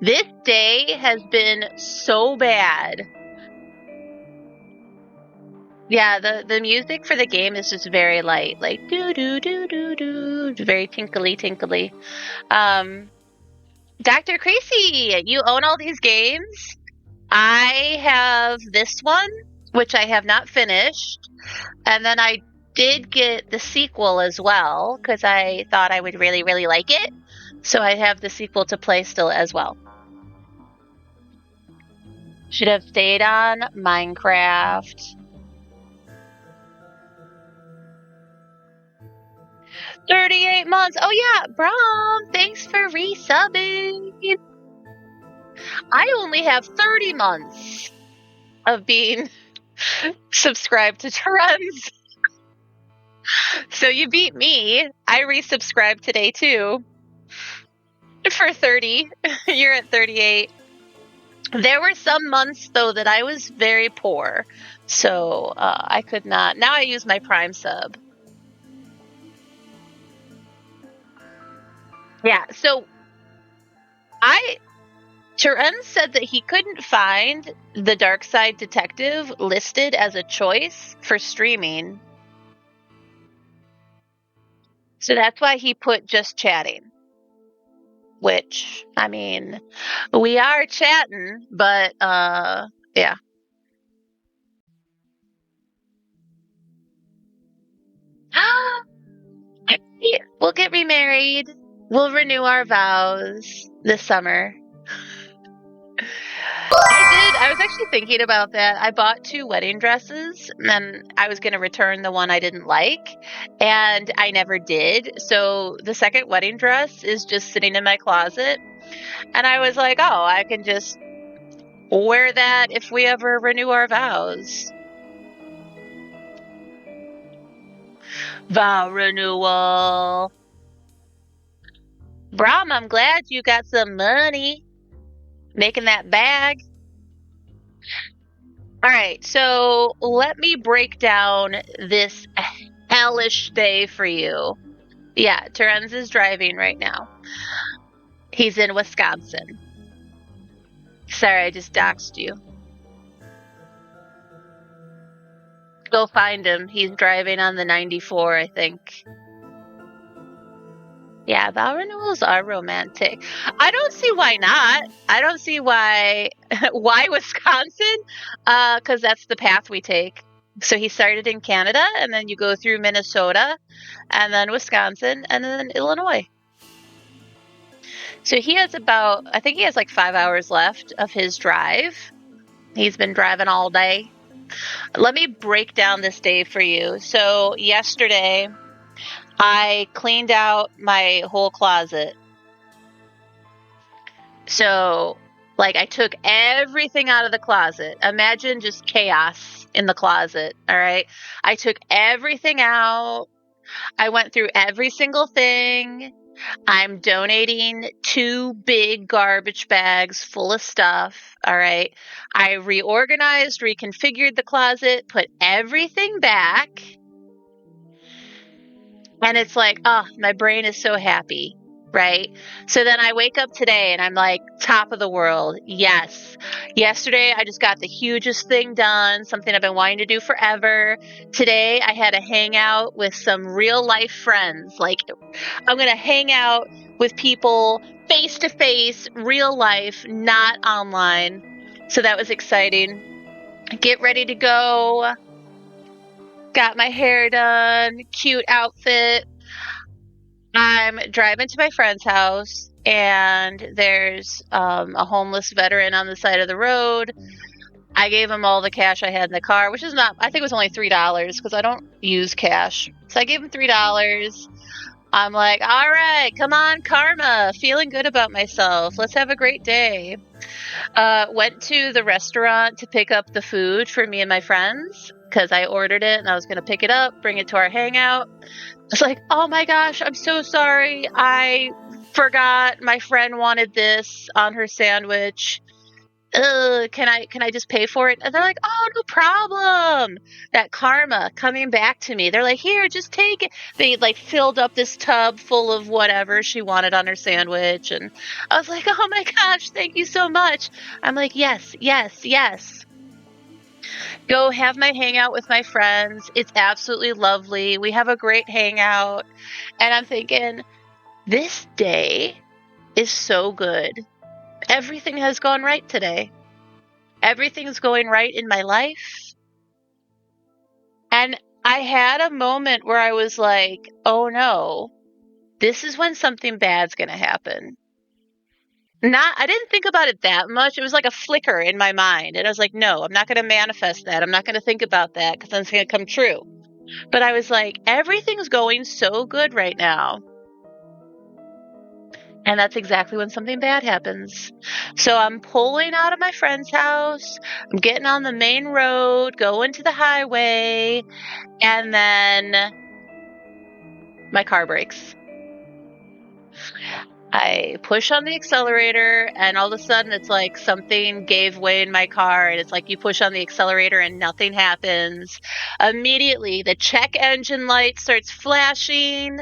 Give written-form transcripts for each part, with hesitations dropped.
This day has been so bad. Yeah, the music for the game is just very light, like doo doo doo doo doo, very tinkly tinkly. Dr. Creasy, you own all these games? I have this one, which I have not finished, and then I did get the sequel as well because I thought I would really, really like it. So I have the sequel to play still as well. Should have stayed on Minecraft. 38 months. Oh yeah, Brom, thanks for resubbing. I only have 30 months of being subscribed to Terenz. So you beat me. I resubscribed today too. For 30. You're at 38. There were some months though that I was very poor. So I could not. Now I use my Prime sub. Yeah, so Terenz said that he couldn't find the Darkside Detective listed as a choice for streaming. So that's why he put just chatting. Which, I mean, we are chatting, but yeah. We'll get remarried. We'll renew our vows this summer. I was actually thinking about that. I bought 2 wedding dresses, and then I was going to return the one I didn't like, and I never did. So the second wedding dress is just sitting in my closet, and I was like, oh, I can just wear that if we ever renew our vows. Vow renewal. Brom, I'm glad you got some money making that bag. All right, so let me break down this hellish day for you. Yeah, Terenz is driving right now. He's in Wisconsin. Sorry, I just doxed you. Go find him. He's driving on the 94, I think. Yeah, vow renewals are romantic. I don't see why not. I don't see why Wisconsin? Because that's the path we take. So he started in Canada, and then you go through Minnesota, and then Wisconsin, and then Illinois. So he has I think he has like 5 hours left of his drive. He's been driving all day. Let me break down this day for you. So yesterday, I cleaned out my whole closet. So, like, I took everything out of the closet. Imagine just chaos in the closet, all right? I took everything out. I went through every single thing. I'm donating 2 big garbage bags full of stuff, all right? I reorganized, reconfigured the closet, put everything back. And it's like, oh, my brain is so happy, right? So then I wake up today and I'm like, top of the world. Yes. Yesterday, I just got the hugest thing done, something I've been wanting to do forever. Today, I had a hangout with some real life friends. Like, I'm going to hang out with people face to face, real life, not online. So that was exciting. Get ready to go. Got my hair done, cute outfit. I'm driving to my friend's house, and there's a homeless veteran on the side of the road. I gave him all the cash I had in the car, which is not, I think it was only $3 because I don't use cash. So I gave him $3. I'm like, all right, come on, karma. Feeling good about myself. Let's have a great day. Went to the restaurant to pick up the food for me and my friends because I ordered it and I was going to pick it up, bring it to our hangout. It's like, oh my gosh, I'm so sorry. I forgot my friend wanted this on her sandwich. can I just pay for it? And they're like, oh, no problem. That karma coming back to me. They're like, here, just take it. They like filled up this tub full of whatever she wanted on her sandwich. And I was like, oh my gosh, thank you so much. I'm like, yes, yes, yes. Go have my hangout with my friends. It's absolutely lovely. We have a great hangout. And I'm thinking, this day is so good. Everything has gone right today. Everything's going right in my life. And I had a moment where I was like, oh no, this is when something bad's going to happen. I didn't think about it that much. It was like a flicker in my mind. And I was like, no, I'm not going to manifest that. I'm not going to think about that because then it's going to come true. But I was like, everything's going so good right now. And that's exactly when something bad happens. So I'm pulling out of my friend's house. I'm getting on the main road, going to the highway, and then my car brakes. I push on the accelerator, and all of a sudden it's like something gave way in my car, and it's like you push on the accelerator and nothing happens. Immediately, the check engine light starts flashing.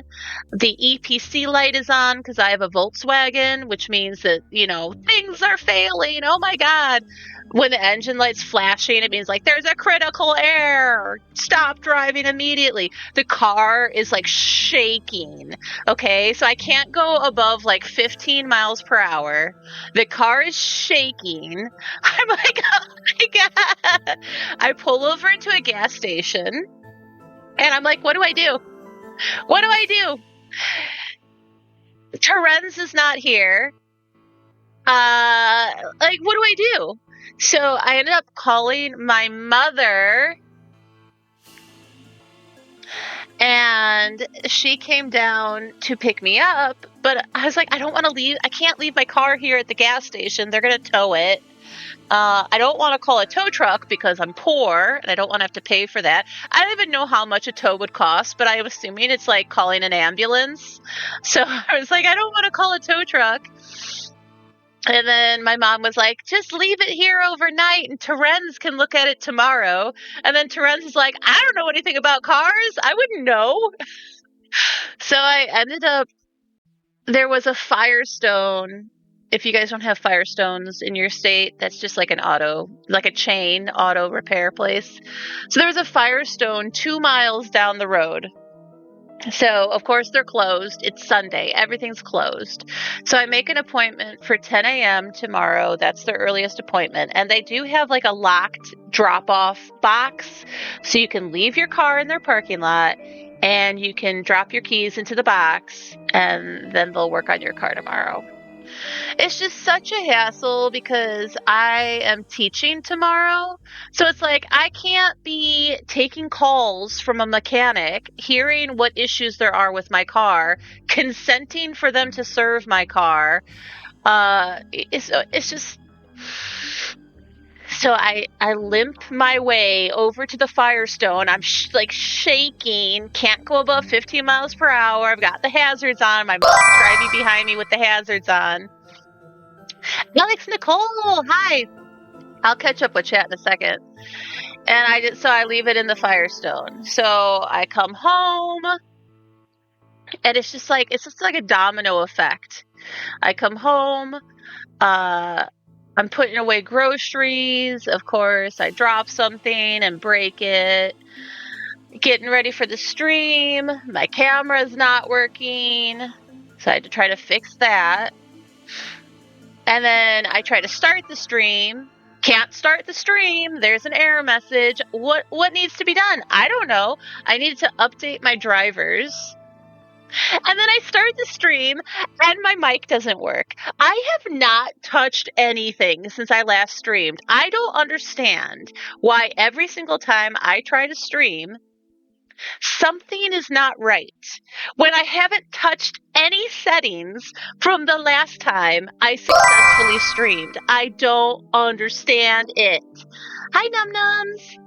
The EPC light is on because I have a Volkswagen, which means that, things are failing. Oh my God. When the engine light's flashing, it means like there's a critical error. Stop driving immediately. The car is like shaking. Okay, so I can't go above like 15 miles per hour. The car is shaking. I'm like, oh my God. I pull over into a gas station and I'm like, what do I do? What do I do? Terenz is not here. Like, what do I do? So I ended up calling my mother, and she came down to pick me up, but I was like, I don't want to leave. I can't leave my car here at the gas station. They're going to tow it. I don't want to call a tow truck because I'm poor and I don't want to have to pay for that. I don't even know how much a tow would cost, but I'm assuming it's like calling an ambulance. So I was like, I don't want to call a tow truck. And then my mom was like, just leave it here overnight and Terenz can look at it tomorrow. And then Terenz is like, I don't know anything about cars. I wouldn't know. So I ended up, there was a Firestone. If you guys don't have Firestones in your state, that's just like a chain auto repair place. So there was a Firestone 2 miles down the road. So, of course, they're closed. It's Sunday. Everything's closed. So I make an appointment for 10 a.m. tomorrow. That's their earliest appointment. And they do have like a locked drop-off box. So you can leave your car in their parking lot and you can drop your keys into the box and then they'll work on your car tomorrow. It's just such a hassle because I am teaching tomorrow. So it's like I can't be taking calls from a mechanic, hearing what issues there are with my car, consenting for them to serve my car. It's just... So I limp my way over to the Firestone. I'm shaking, can't go above 15 miles per hour. I've got the hazards on. My mom's driving behind me with the hazards on. Alex Nicole, hi. I'll catch up with chat in a second. And I leave it in the Firestone. So I come home and it's just like a domino effect. I come home, I'm putting away groceries. Of course, I drop something and break it. Getting ready for the stream. My camera's not working. So I had to try to fix that. And then I try to start the stream. Can't start the stream. There's an error message. What needs to be done? I don't know. I needed to update my drivers. And then I start the stream and my mic doesn't work. I have not touched anything since I last streamed. I don't understand why every single time I try to stream, something is not right when I haven't touched any settings from the last time I successfully streamed. I don't understand it. Hi, Num Nums.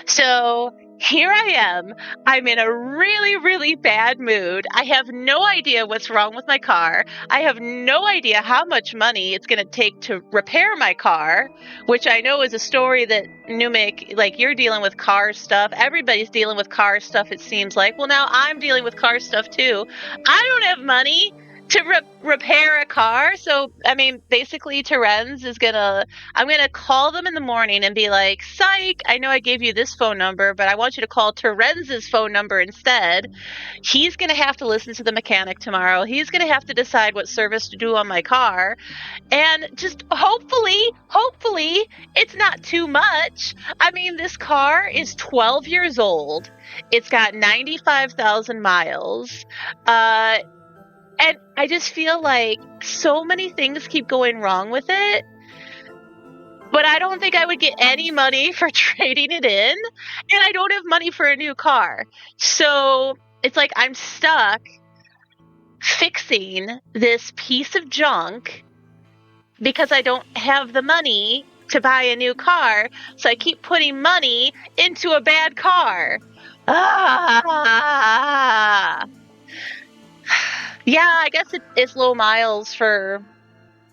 So here I am. I'm in a really, really bad mood. I have no idea what's wrong with my car. I have no idea how much money it's going to take to repair my car, which I know is a story that Numic, like, you're dealing with car stuff. Everybody's dealing with car stuff, it seems like. Well, now I'm dealing with car stuff too. I don't have money to repair a car. So, I mean, basically Terenz is I'm going to call them in the morning and be like, psych, I know I gave you this phone number, but I want you to call Terenz's phone number instead. He's going to have to listen to the mechanic tomorrow. He's going to have to decide what service to do on my car. And just hopefully, it's not too much. I mean, this car is 12 years old. It's got 95,000 miles. And I just feel like so many things keep going wrong with it. But I don't think I would get any money for trading it in. And I don't have money for a new car. So it's like I'm stuck fixing this piece of junk because I don't have the money to buy a new car. So I keep putting money into a bad car. Yeah, I guess it's low miles for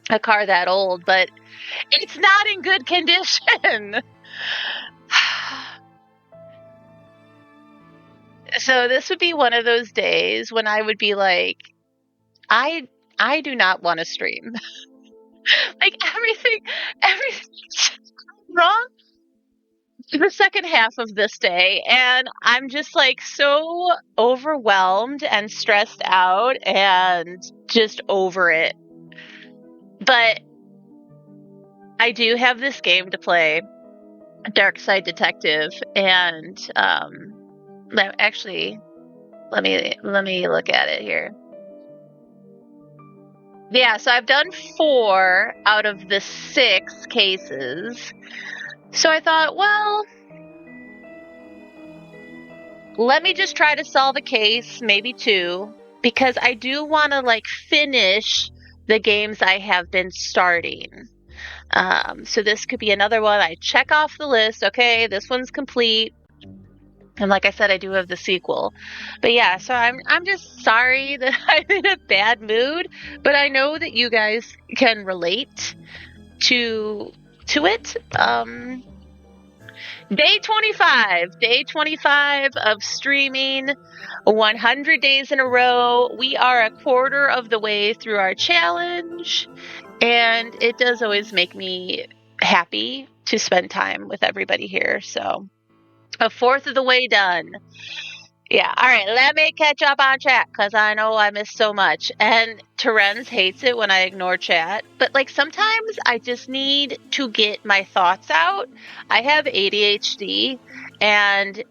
a car that old, but it's not in good condition. So this would be one of those days when I would be like, I do not want to stream. Like everything's wrong the second half of this day, and I'm just like so overwhelmed and stressed out and just over it. But I do have this game to play, Darkside Detective, and actually, let me look at it here. Yeah, so I've done 4 out of the 6 cases. So I thought, well, let me just try to solve a case, maybe 2, because I do want to like finish the games I have been starting. So this could be another one. I check off the list. Okay, this one's complete. And like I said, I do have the sequel. But yeah, so I'm just sorry that I'm in a bad mood, but I know that you guys can relate to it. Day 25 of streaming, 100 days in a row. We are a quarter of the way through our challenge, and it does always make me happy to spend time with everybody here. So a fourth of the way done. Yeah. All right. Let me catch up on chat because I know I missed so much. And Terenz hates it when I ignore chat. But like sometimes I just need to get my thoughts out. I have ADHD, and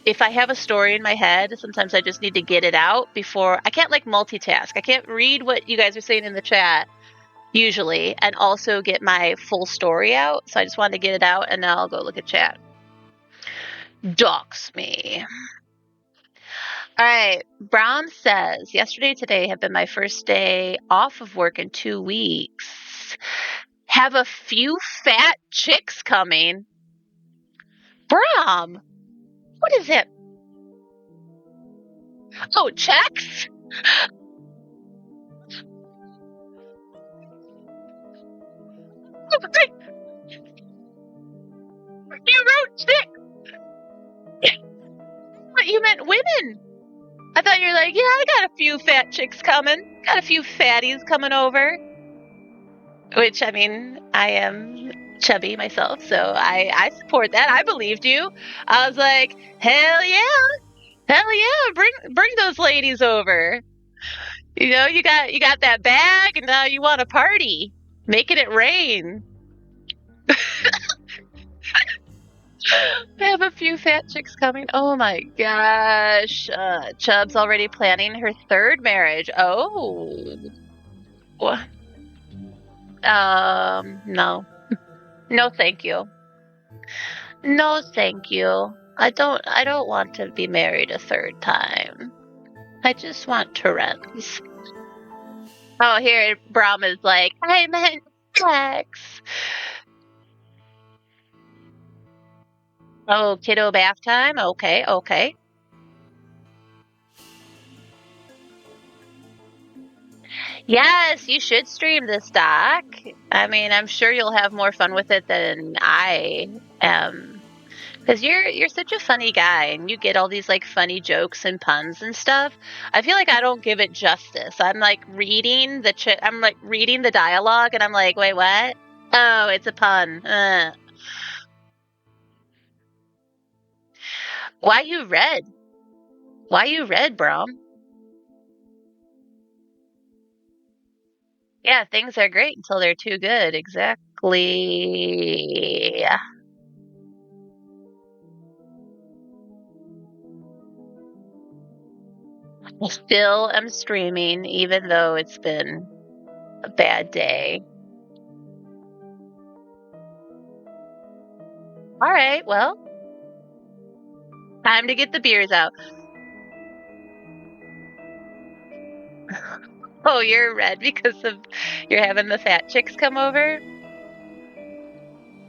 if I have a story in my head, sometimes I just need to get it out before I can't like multitask. I can't read what you guys are saying in the chat usually and also get my full story out. So I just wanted to get it out, and now I'll go look at chat. Dox me. All right. Brown says, yesterday, today have been my first day off of work in 2 weeks. Have a few fat chicks coming. Brom, what is it? Oh, checks? You wrote chicks. But you meant women. I thought you were like, yeah, I got a few fat chicks coming. Got a few fatties coming over. Which, I mean, I am chubby myself, so I support that. I believed you. I was like, hell yeah, bring those ladies over. You know, you got that bag, and now you want to party, making it rain. I have a few fat chicks coming. Oh my gosh. Chub's already planning her 3rd marriage. Oh. What? No. No, thank you. No, thank you. I don't want to be married a 3rd time. I just want Terenz. Oh, here Braum is like, I meant sex. Oh, kiddo bath time? Okay, okay. Yes, you should stream this, Doc. I mean, I'm sure you'll have more fun with it than I am. Because you're such a funny guy and you get all these like funny jokes and puns and stuff. I feel like I don't give it justice. I'm like reading the dialogue and I'm like, wait, what? Oh, it's a pun. Why you red? Why you red, Brom? Yeah, things are great until they're too good. Exactly. I still am streaming, even though it's been a bad day. All right, well, time to get the beers out. Oh, you're red because of you're having the fat chicks come over?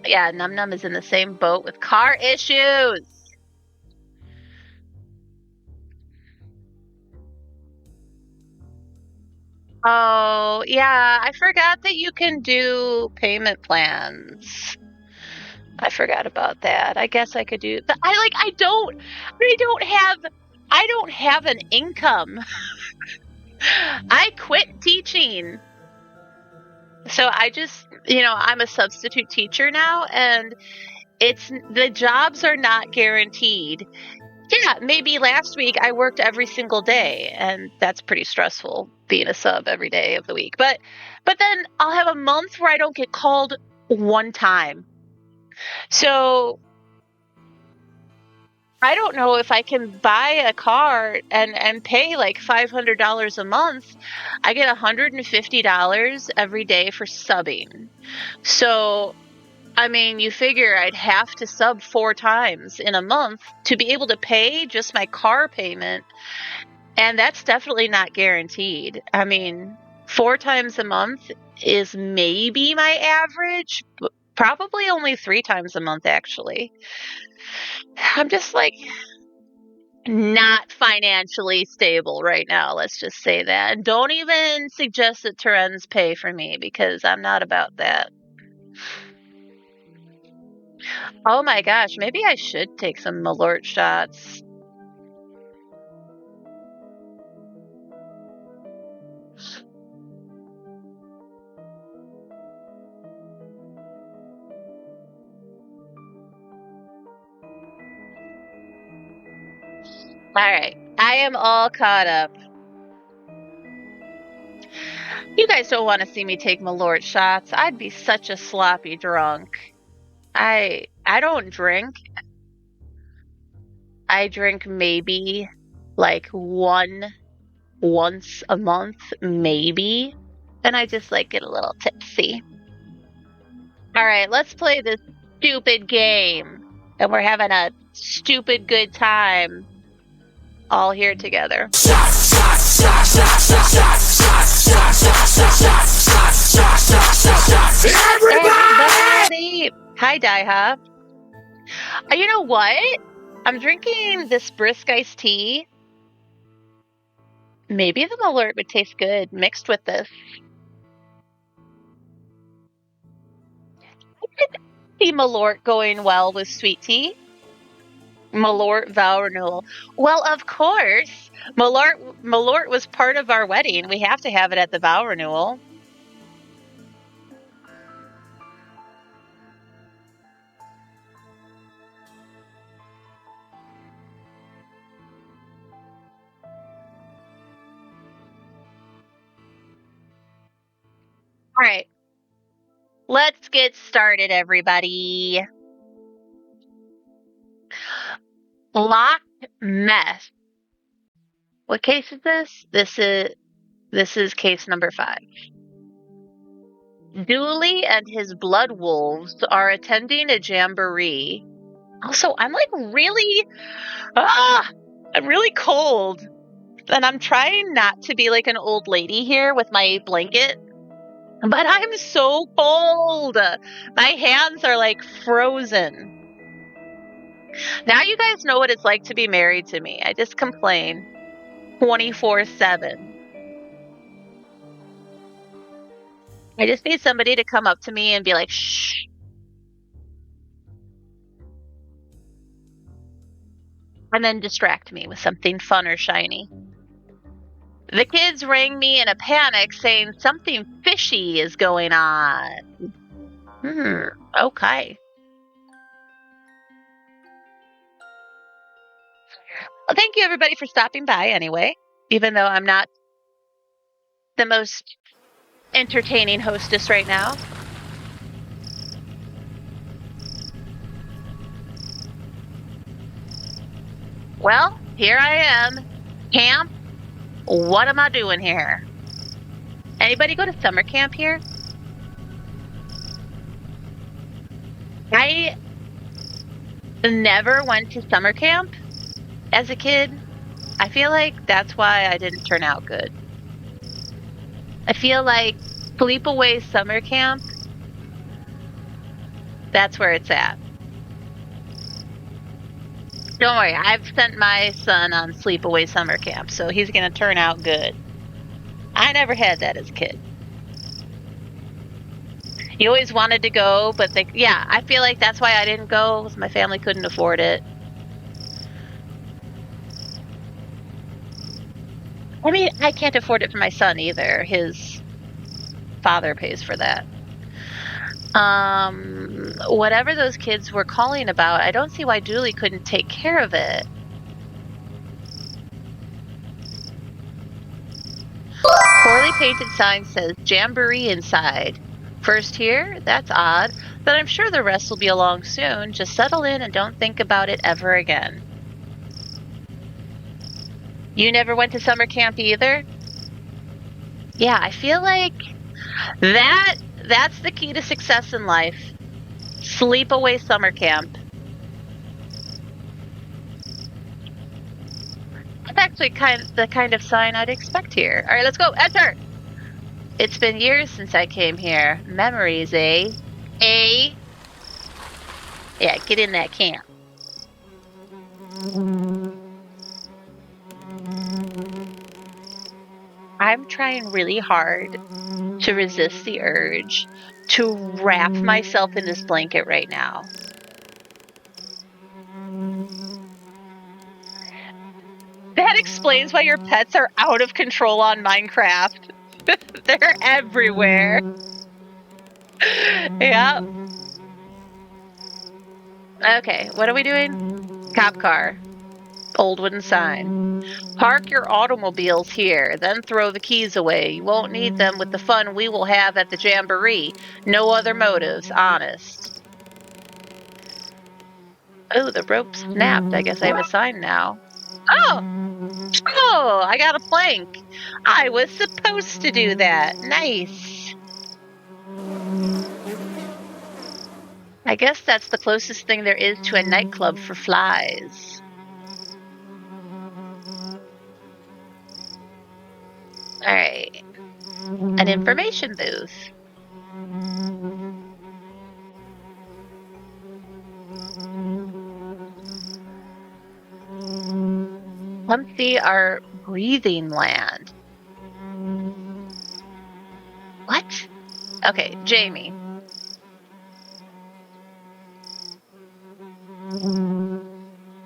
Yeah, Num Num is in the same boat with car issues. Oh, yeah, I forgot that you can do payment plans. I forgot about that. I guess I could do but I don't have an income. I quit teaching. So I just, I'm a substitute teacher now and the jobs are not guaranteed. Yeah, maybe last week I worked every single day and that's pretty stressful being a sub every day of the week. But then I'll have a month where I don't get called one time. So I don't know if I can buy a car and pay like $500 a month. I get $150 every day for subbing. So, I mean, you figure I'd have to sub 4 times in a month to be able to pay just my car payment. And that's definitely not guaranteed. I mean, 4 times a month is maybe my average, but probably only 3 times a month, actually. I'm just like not financially stable right now. Let's just say that. And don't even suggest that Terenz pay for me because I'm not about that. Oh my gosh, maybe I should take some Malort shots. All right, I am all caught up. You guys don't want to see me take Malort shots. I'd be such a sloppy drunk. I don't drink. I drink maybe like once a month, maybe. And I just like get a little tipsy. All right, let's play this stupid game. And we're having a stupid good time all here together. Everybody! Hi, Daiha. You know what? I'm drinking this brisk iced tea. Maybe the Malort would taste good mixed with this. I could see Malort going well with sweet tea. Malort vow renewal. Well, of course. Malort was part of our wedding. We have to have it at the vow renewal. All right. Let's get started, everybody. Locked mess. What case is this? This is case number 5. Dooley and his blood wolves are attending a jamboree. Also, I'm like I'm really cold. And I'm trying not to be like an old lady here with my blanket. But I'm so cold. My hands are like frozen. Now you guys know what it's like to be married to me. I just complain 24/7. I just need somebody to come up to me and be like, shh. And then distract me with something fun or shiny. The kids rang me in a panic saying something fishy is going on. Okay. Well, thank you everybody for stopping by anyway, even though I'm not the most entertaining hostess right now. Well, here I am. Camp. What am I doing here? Anybody go to summer camp here? I never went to summer camp as a kid. I feel like that's why I didn't turn out good. I feel like sleepaway summer camp, that's where it's at. Don't worry, I've sent my son on sleepaway summer camp, so he's going to turn out good. I never had that as a kid. He always wanted to go, but I feel like that's why I didn't go, because my family couldn't afford it. I mean, I can't afford it for my son either. His father pays for that. Whatever those kids were calling about, I don't see why Julie couldn't take care of it. Poorly painted sign says Jamboree inside. First here? That's odd, but I'm sure the rest will be along soon. Just settle in and don't think about it ever again. You never went to summer camp either? Yeah, I feel like that's the key to success in life. Sleepaway summer camp. That's actually the kind of sign I'd expect here. All right, let's go. Enter! It's been years since I came here. Memories, eh? Yeah, get in that camp. I'm trying really hard to resist the urge to wrap myself in this blanket right now. That explains why your pets are out of control on Minecraft. They're everywhere. Yeah. Okay, what are we doing? Cop car. Old wooden sign. Park your automobiles here, then throw the keys away. You won't need them with the fun we will have at the Jamboree. No other motives, honest. Oh, the rope snapped. I guess I have a sign now. Oh, I got a plank. I was supposed to do that. Nice. I guess that's the closest thing there is to a nightclub for flies. All right. An information booth. Come see our breathing land. What? Okay, Jamie.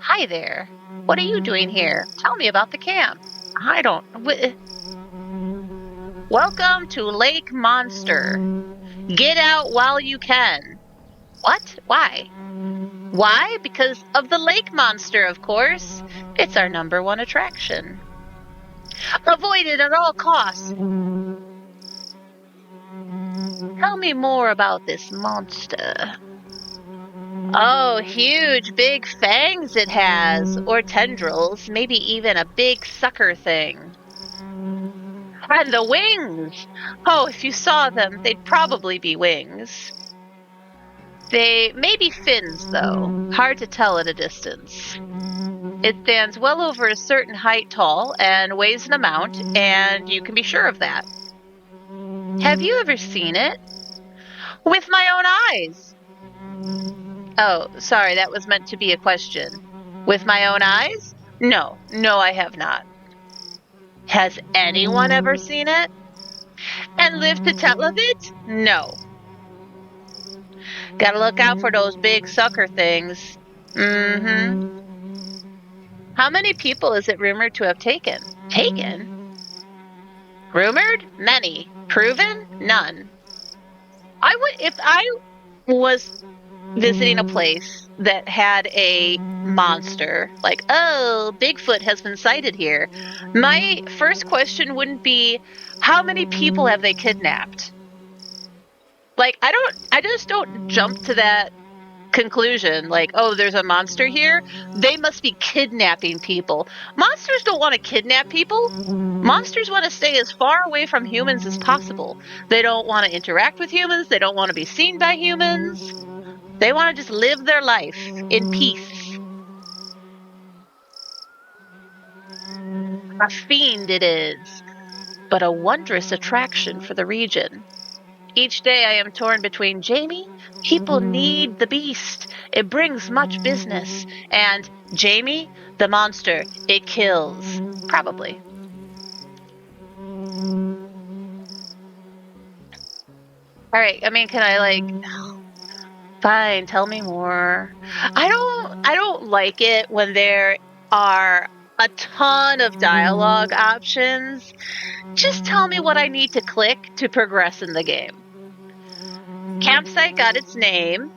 Hi there. What are you doing here? Tell me about the camp. I don't... Welcome to Lake Monster. Get out while you can. What? Why? Why? Because of the lake monster, of course. It's our #1 attraction. Avoid it at all costs. Tell me more about this monster. Oh, huge, big fangs it has. Or tendrils. Maybe even a big sucker thing. And the wings! Oh, if you saw them, they'd probably be wings. They may be fins, though. Hard to tell at a distance. It stands well over a certain height tall and weighs an amount, and you can be sure of that. Have you ever seen it? With my own eyes. Oh, sorry, that was meant to be a question. With my own eyes? No, I have not. Has anyone ever seen it? And lived to tell of it? No. Gotta look out for those big sucker things. Mm-hmm. How many people is it rumored to have taken? Taken? Rumored? Many. Proven? None. If I was visiting a place that had a monster, like, oh, Bigfoot has been sighted here, my first question wouldn't be, how many people have they kidnapped? Like, I just don't jump to that conclusion, like, oh, there's a monster here. They must be kidnapping people. Monsters don't want to kidnap people. Monsters want to stay as far away from humans as possible. They don't want to interact with humans. They don't want to be seen by humans. They want to just live their life in peace. A fiend it is, but a wondrous attraction for the region. Each day I am torn between, Jamie, people need the beast. It brings much business. And Jamie, the monster, it kills. Probably. All right, I mean, can I fine, tell me more. I don't like it when there are a ton of dialogue options. Just tell me what I need to click to progress in the game. Campsite got its name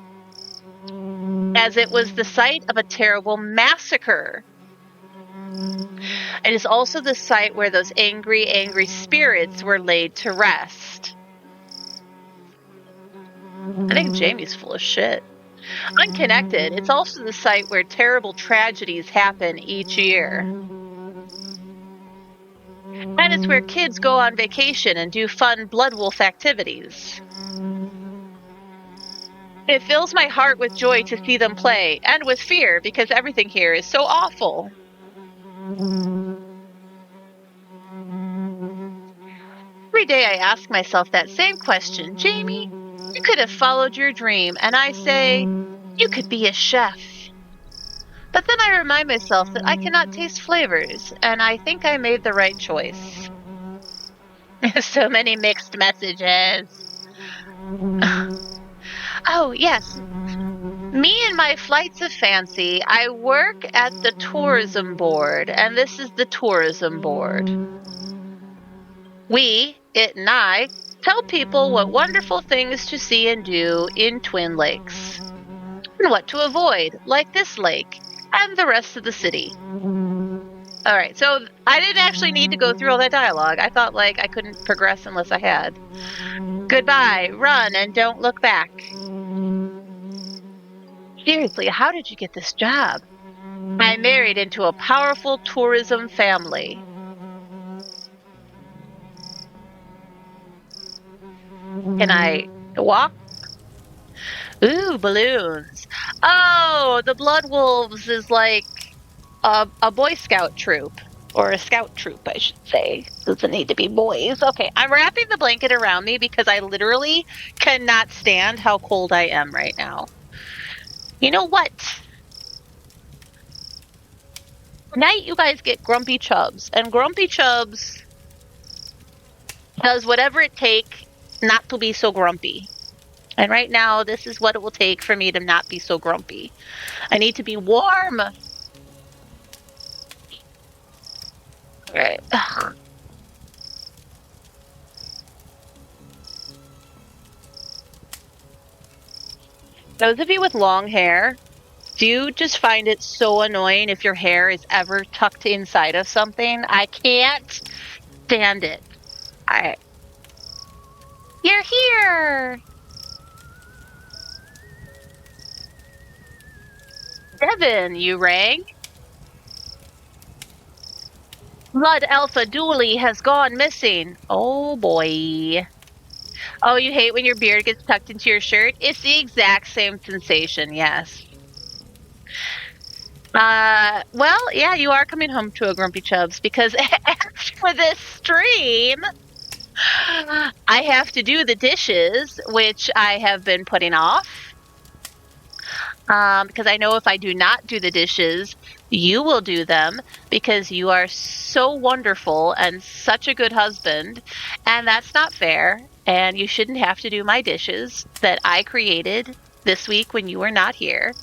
as it was the site of a terrible massacre. It is also the site where those angry, angry spirits were laid to rest. I think Jamie's full of shit. Unconnected, it's also the site where terrible tragedies happen each year. And it's where kids go on vacation and do fun blood wolf activities. It fills my heart with joy to see them play, and with fear because everything here is so awful. Every day I ask myself that same question, Jamie, you could have followed your dream, and I say, you could be a chef. But then I remind myself that I cannot taste flavors, and I think I made the right choice. So many mixed messages. Oh, yes. Me and my flights of fancy, I work at the tourism board, and this is the tourism board. We, it and I, tell people what wonderful things to see and do in Twin Lakes, and what to avoid, like this lake, and the rest of the city. All right, so I didn't actually need to go through all that dialogue. I thought I couldn't progress unless I had. Goodbye, run, and don't look back. Seriously, how did you get this job? I married into a powerful tourism family. Can I walk? Ooh, balloons. Oh, the Blood Wolves is like a Boy Scout troop. Or a scout troop, I should say. Doesn't need to be boys. Okay, I'm wrapping the blanket around me because I literally cannot stand how cold I am right now. You know what? Tonight you guys get Grumpy Chubs. And Grumpy Chubs does whatever it takes not to be so grumpy. And right now, this is what it will take for me to not be so grumpy. I need to be warm. All right. Ugh. Those of you with long hair, do you just find it so annoying if your hair is ever tucked inside of something? I can't stand it. All right. You're here. Devin, you rang? Blood Alpha Dooley has gone missing. Oh boy. Oh, you hate when your beard gets tucked into your shirt? It's the exact same sensation, yes. Well, yeah, you are coming home to a Grumpy Chubs because after this stream, I have to do the dishes, which I have been putting off. Because I know if I do not do the dishes, you will do them because you are so wonderful and such a good husband. And that's not fair. And you shouldn't have to do my dishes that I created this week when you were not here.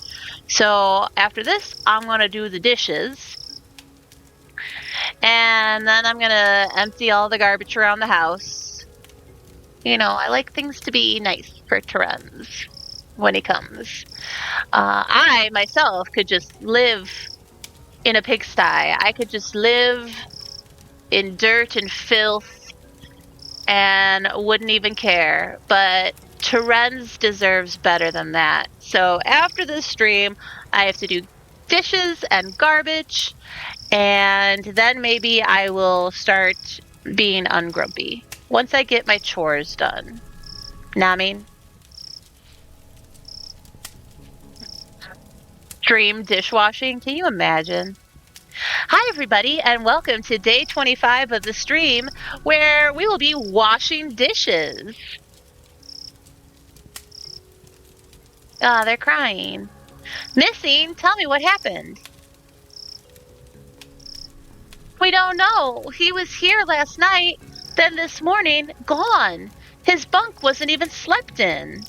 So after this, I'm going to do the dishes. And then I'm going to empty all the garbage around the house. You know, I like things to be nice for Terenz when he comes. I myself could just live in a pigsty. I could just live in dirt and filth and wouldn't even care. But Terenz deserves better than that. So after this stream, I have to do dishes and garbage, and then maybe I will start being ungrumpy once I get my chores done. Know what I mean? Stream dishwashing. Can you imagine? Hi, everybody, and welcome to day 25 of the stream, where we will be washing dishes. Ah, they're crying. Missing? Tell me what happened. We don't know. He was here last night, then this morning, gone. His bunk wasn't even slept in.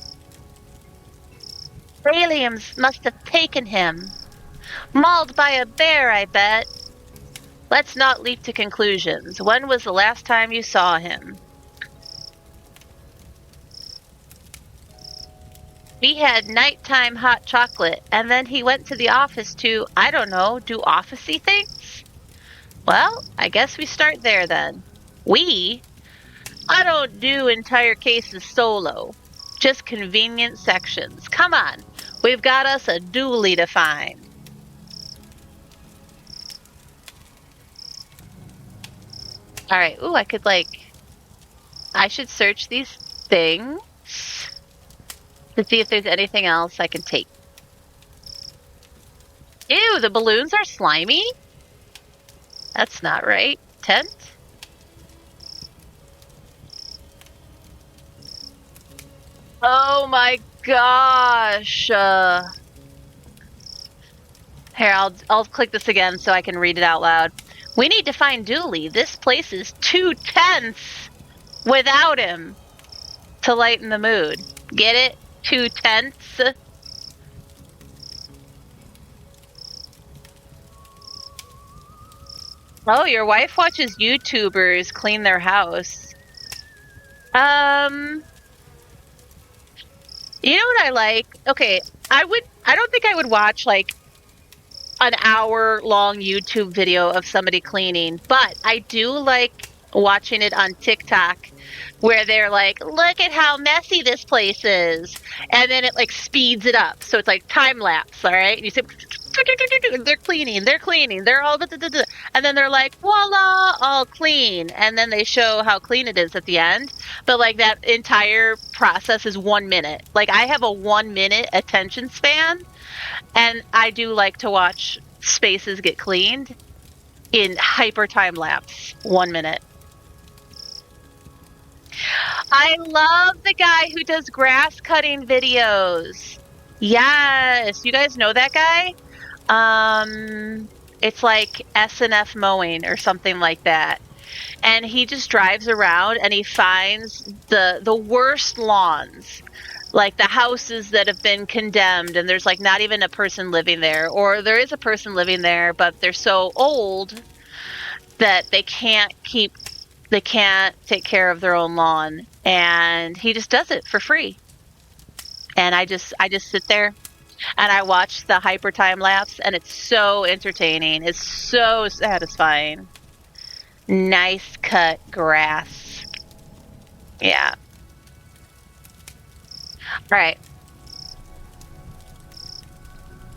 Aliens must have taken him. Mauled by a bear, I bet. Let's not leap to conclusions. When was the last time you saw him? We had nighttime hot chocolate, and then he went to the office to, I don't know, do officey things? Well, I guess we start there then. We? I don't do entire cases solo. Just convenient sections. Come on, we've got us a dually to find. Alright, ooh, I could I should search these things to see if there's anything else I can take. Ew, the balloons are slimy? That's not right. Tent? Oh my gosh. Here, I'll click this again so I can read it out loud. We need to find Dooley. This place is too tense without him to lighten the mood. Get it? Too tense? Oh, your wife watches YouTubers clean their house. You know what I like? Okay, I don't think I would watch an hour-long YouTube video of somebody cleaning, but I do like watching it on TikTok where they're like, look at how messy this place is. And then it speeds it up. So it's like time lapse, all right? And you say, they're cleaning, they're all, and then they're like, voila, all clean. And then they show how clean it is at the end. But that entire process is 1 minute. I have a 1 minute attention span. And I do like to watch spaces get cleaned in hyper time lapse, 1 minute. I love the guy who does grass cutting videos. Yes, you guys know that guy? It's like SNF mowing or something like that. And he just drives around and he finds the worst lawns. The houses that have been condemned and there's not even a person living there, or there is a person living there, but they're so old that they can't take care of their own lawn, and he just does it for free. And I just sit there and I watch the hyper time lapse, and it's so entertaining. It's so satisfying. Nice cut grass. Yeah. All right.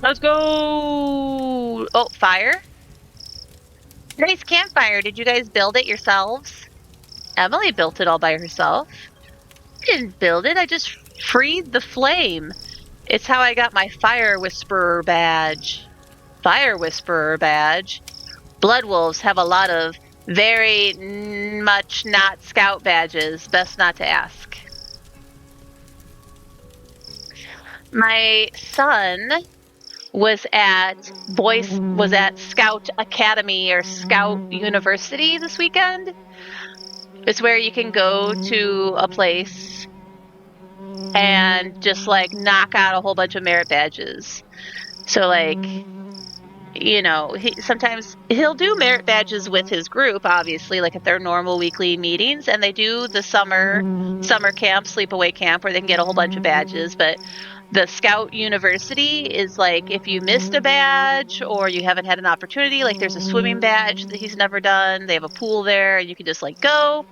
Let's go. Oh, fire. Nice campfire. Did you guys build it yourselves? Emily built it all by herself. I didn't build it. I just freed the flame. It's how I got my Fire Whisperer badge. Fire Whisperer badge. Blood Wolves have a lot of very much not scout badges. Best not to ask. My son was at Scout Academy or Scout University this weekend. It's where you can go to a place and just like knock out a whole bunch of merit badges. So like, you know, sometimes he'll do merit badges with his group, obviously, like at their normal weekly meetings, and they do the summer camp, sleepaway camp, where they can get a whole bunch of badges. But the Scout University is like if you missed a badge or you haven't had an opportunity, like there's a swimming badge that he's never done. They have a pool there, and you can just like go.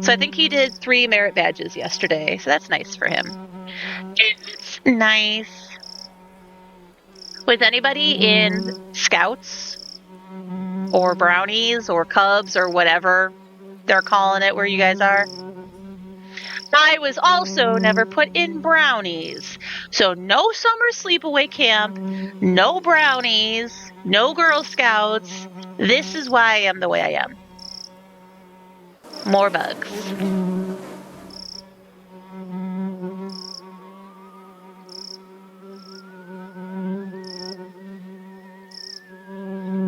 So I think he did 3 merit badges yesterday, so that's nice for him. It's nice. Was anybody in Scouts or Brownies or Cubs or whatever they're calling it where you guys are? I was also never put in Brownies. So no summer sleepaway camp, no Brownies, no Girl Scouts. This is why I am the way I am. More bugs.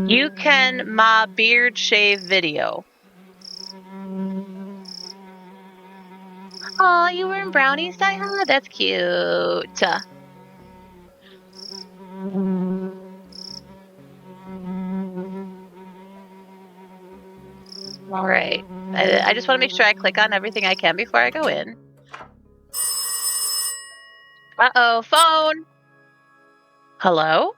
You can ma beard shave video. Oh, you were in Brownies, Daiha? That's cute. All right. I just want to make sure I click on everything I can before I go in. Uh-oh, phone. Hello?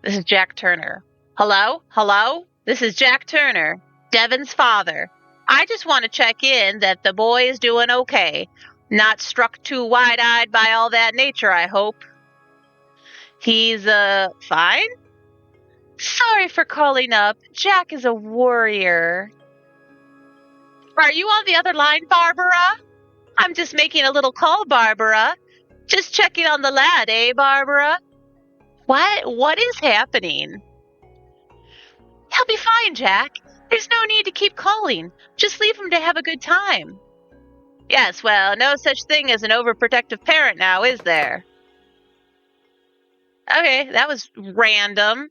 This is Jack Turner. Hello? Hello? This is Jack Turner, Devin's father. I just want to check in that the boy is doing okay. Not struck too wide-eyed by all that nature, I hope. He's, fine? Sorry for calling up. Jack is a warrior. Are you on the other line, Barbara? I'm just making a little call, Barbara. Just checking on the lad, eh, Barbara? What is happening? He'll be fine, Jack. There's no need to keep calling. Just leave him to have a good time. Yes, well, no such thing as an overprotective parent now, is there? Okay, that was random.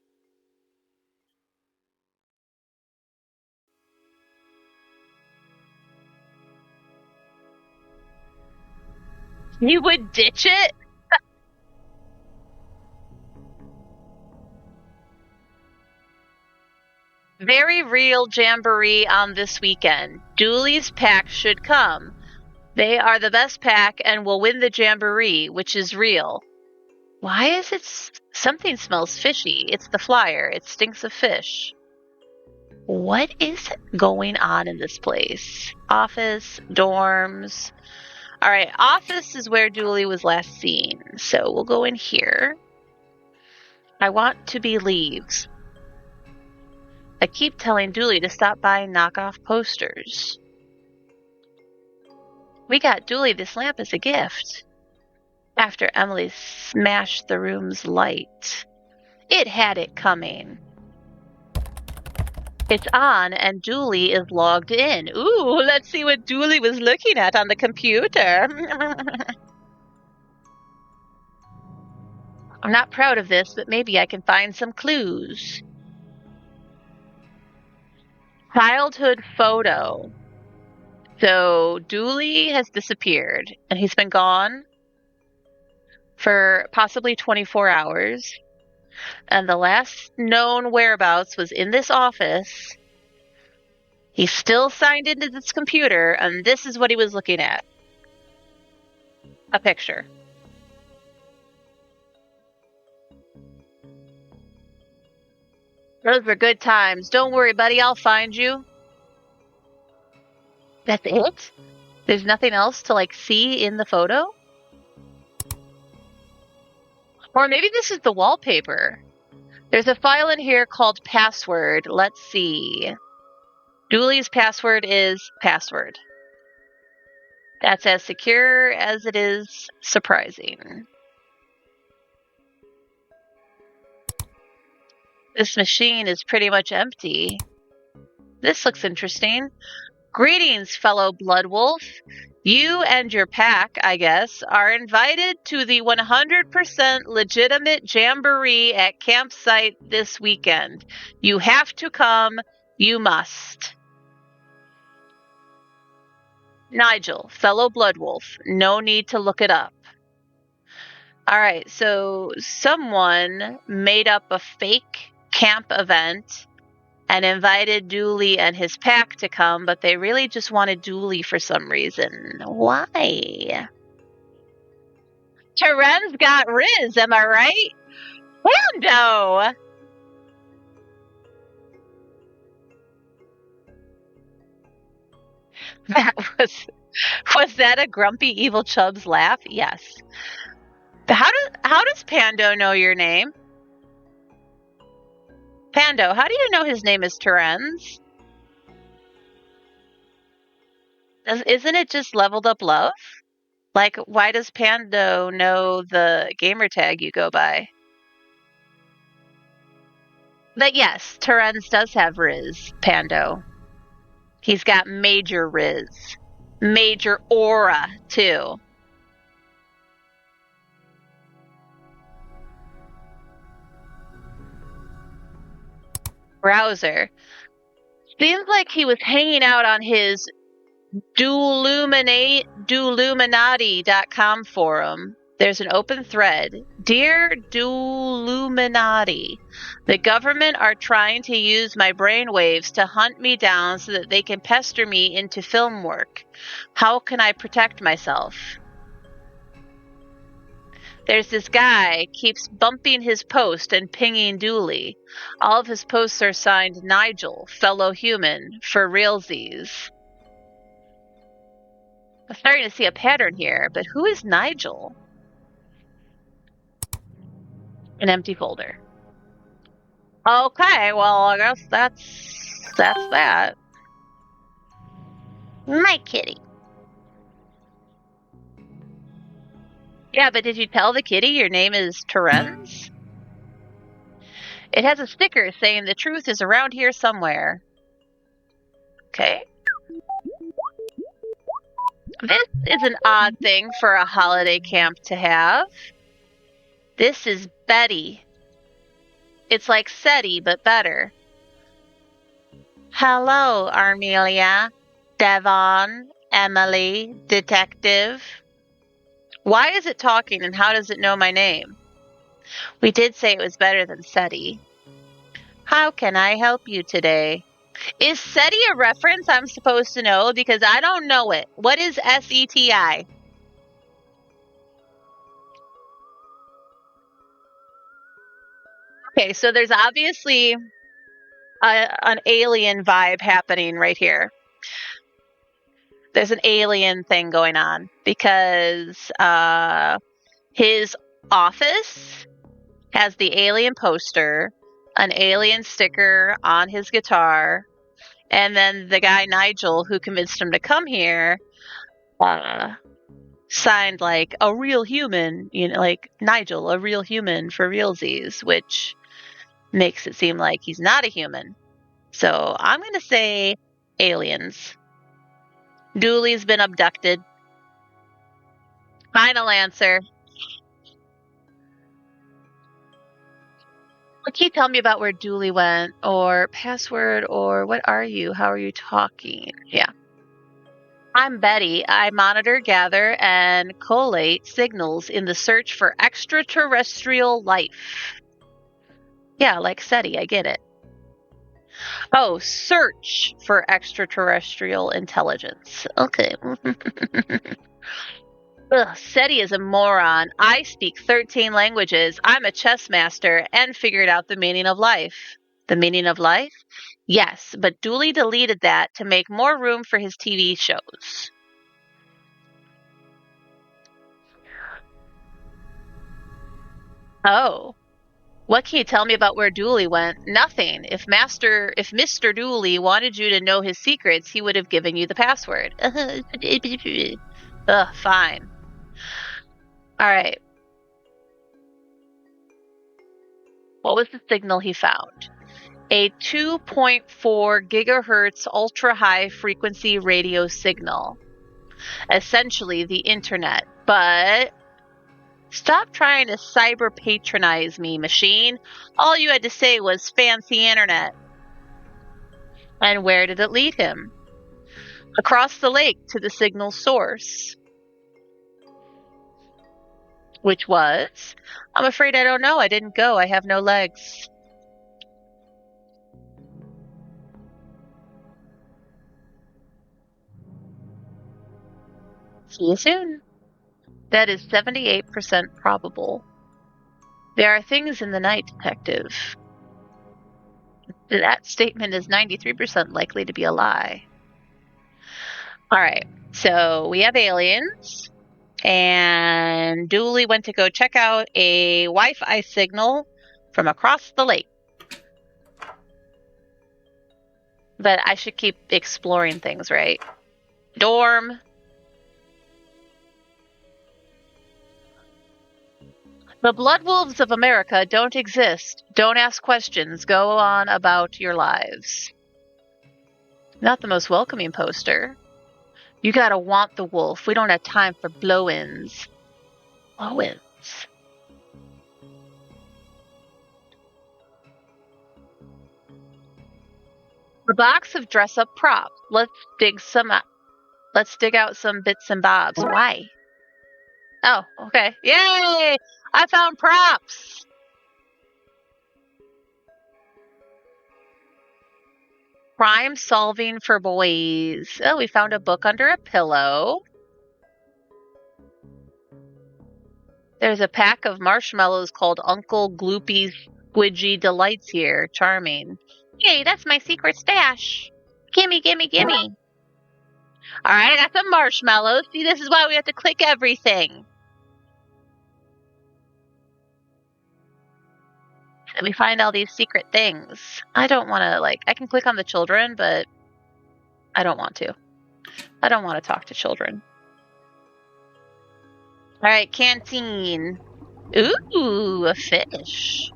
You would ditch it? Very real jamboree on this weekend. Dooley's pack should come. They are the best pack and will win the jamboree, which is real. Why is it something smells fishy? It's the flyer. It stinks of fish. What is going on in this place? Office, dorms. All right, office is where Dooley was last seen. So we'll go in here. I want to be leaves. I keep telling Dooley to stop buying knockoff posters. We got Dooley this lamp as a gift. After Emily smashed the room's light. It had it coming. It's on and Dooley is logged in. Ooh, let's see what Dooley was looking at on the computer. I'm not proud of this, but maybe I can find some clues. Childhood photo. So Dooley has disappeared and he's been gone for possibly 24 hours. And the last known whereabouts was in this office. He's still signed into this computer, and this is what he was looking at. A picture. Those were good times. Don't worry, buddy, I'll find you. That's it? There's nothing else to, like, see in the photo? Or maybe this is the wallpaper. There's a file in here called password. Let's see. Dooley's password is password. That's as secure as it is surprising. This machine is pretty much empty. This looks interesting. Greetings, fellow blood wolf. You and your pack, I guess, are invited to the 100% legitimate jamboree at campsite this weekend. You have to come. You must. Nigel, fellow blood wolf. No need to look it up. All right, so someone made up a fake camp event and invited Dooley and his pack to come, but they really just wanted Dooley for some reason. Why? Terenz got Riz, am I right? Pando! Was that a grumpy evil Chubs laugh? Yes. How does Pando know your name? Pando, how do you know his name is Terenz? Isn't it just leveled up love? Like, why does Pando know the gamer tag you go by? But yes, Terenz does have Riz, Pando. He's got major Riz. Major aura, too. Browser. Seems like he was hanging out on his Duluminati.com forum. There's an open thread. Dear Duluminati, the government are trying to use my brainwaves to hunt me down so that they can pester me into film work. How can I protect myself? There's this guy keeps bumping his post and pinging Dooley. All of his posts are signed Nigel, fellow human, for realsies. I'm starting to see a pattern here, but who is Nigel? An empty folder. Okay, well, I guess that's that. My kitty. Yeah, but did you tell the kitty your name is Terenz? It has a sticker saying the truth is around here somewhere. Okay. This is an odd thing for a holiday camp to have. This is Betty. It's like SETI, but better. Hello, Armelia, Devon, Emily, Detective. Why is it talking and how does it know my name? We did say it was better than SETI. How can I help you today? Is SETI a reference I'm supposed to know? Because I don't know it. What is SETI? Okay, so there's obviously an alien vibe happening right here. There's an alien thing going on because his office has the alien poster, an alien sticker on his guitar, and then the guy Nigel who convinced him to come here signed like a real human, like Nigel, a real human for realsies, which makes it seem like he's not a human. So I'm going to say aliens. Dooley's been abducted. Final answer. What can you tell me about where Dooley went, or password, or what are you? How are you talking? Yeah. I'm Betty. I monitor, gather, and collate signals in the search for extraterrestrial life. Yeah, like SETI, I get it. Oh, search for extraterrestrial intelligence. Okay. Ugh, SETI is a moron. I speak 13 languages. I'm a chess master and figured out the meaning of life. The meaning of life? Yes, but Dooley deleted that to make more room for his TV shows. Oh. What can you tell me about where Dooley went? Nothing. If Mr. Dooley wanted you to know his secrets, he would have given you the password. Ugh, fine. All right. What was the signal he found? a 2.4 gigahertz ultra-high frequency radio signal. Essentially the internet, but stop trying to cyber patronize me, machine. All you had to say was fancy internet. And where did it lead him? Across the lake to the signal source. Which was? I'm afraid I don't know. I didn't go. I have no legs. See you soon. That is 78% probable. There are things in the night, detective. That statement is 93% likely to be a lie. Alright, so we have aliens. And Dooley went to go check out a Wi-Fi signal from across the lake. But I should keep exploring things, right? Dorm. The Blood Wolves of America don't exist. Don't ask questions. Go on about your lives. Not the most welcoming poster. You gotta want the wolf. We don't have time for blow-ins. Blow-ins. A box of dress-up props. Let's dig out some bits and bobs. Why? Oh, okay. Yay! I found props! Crime solving for boys. Oh, we found a book under a pillow. There's a pack of marshmallows called Uncle Gloopy's Squidgy Delights here. Charming. Hey, that's my secret stash. Gimme, gimme, gimme. Alright, I got some marshmallows. See, this is why we have to click everything. Let me find all these secret things. I don't want to, I can click on the children, but I don't want to. I don't want to talk to children. Alright, canteen. Ooh, a fish.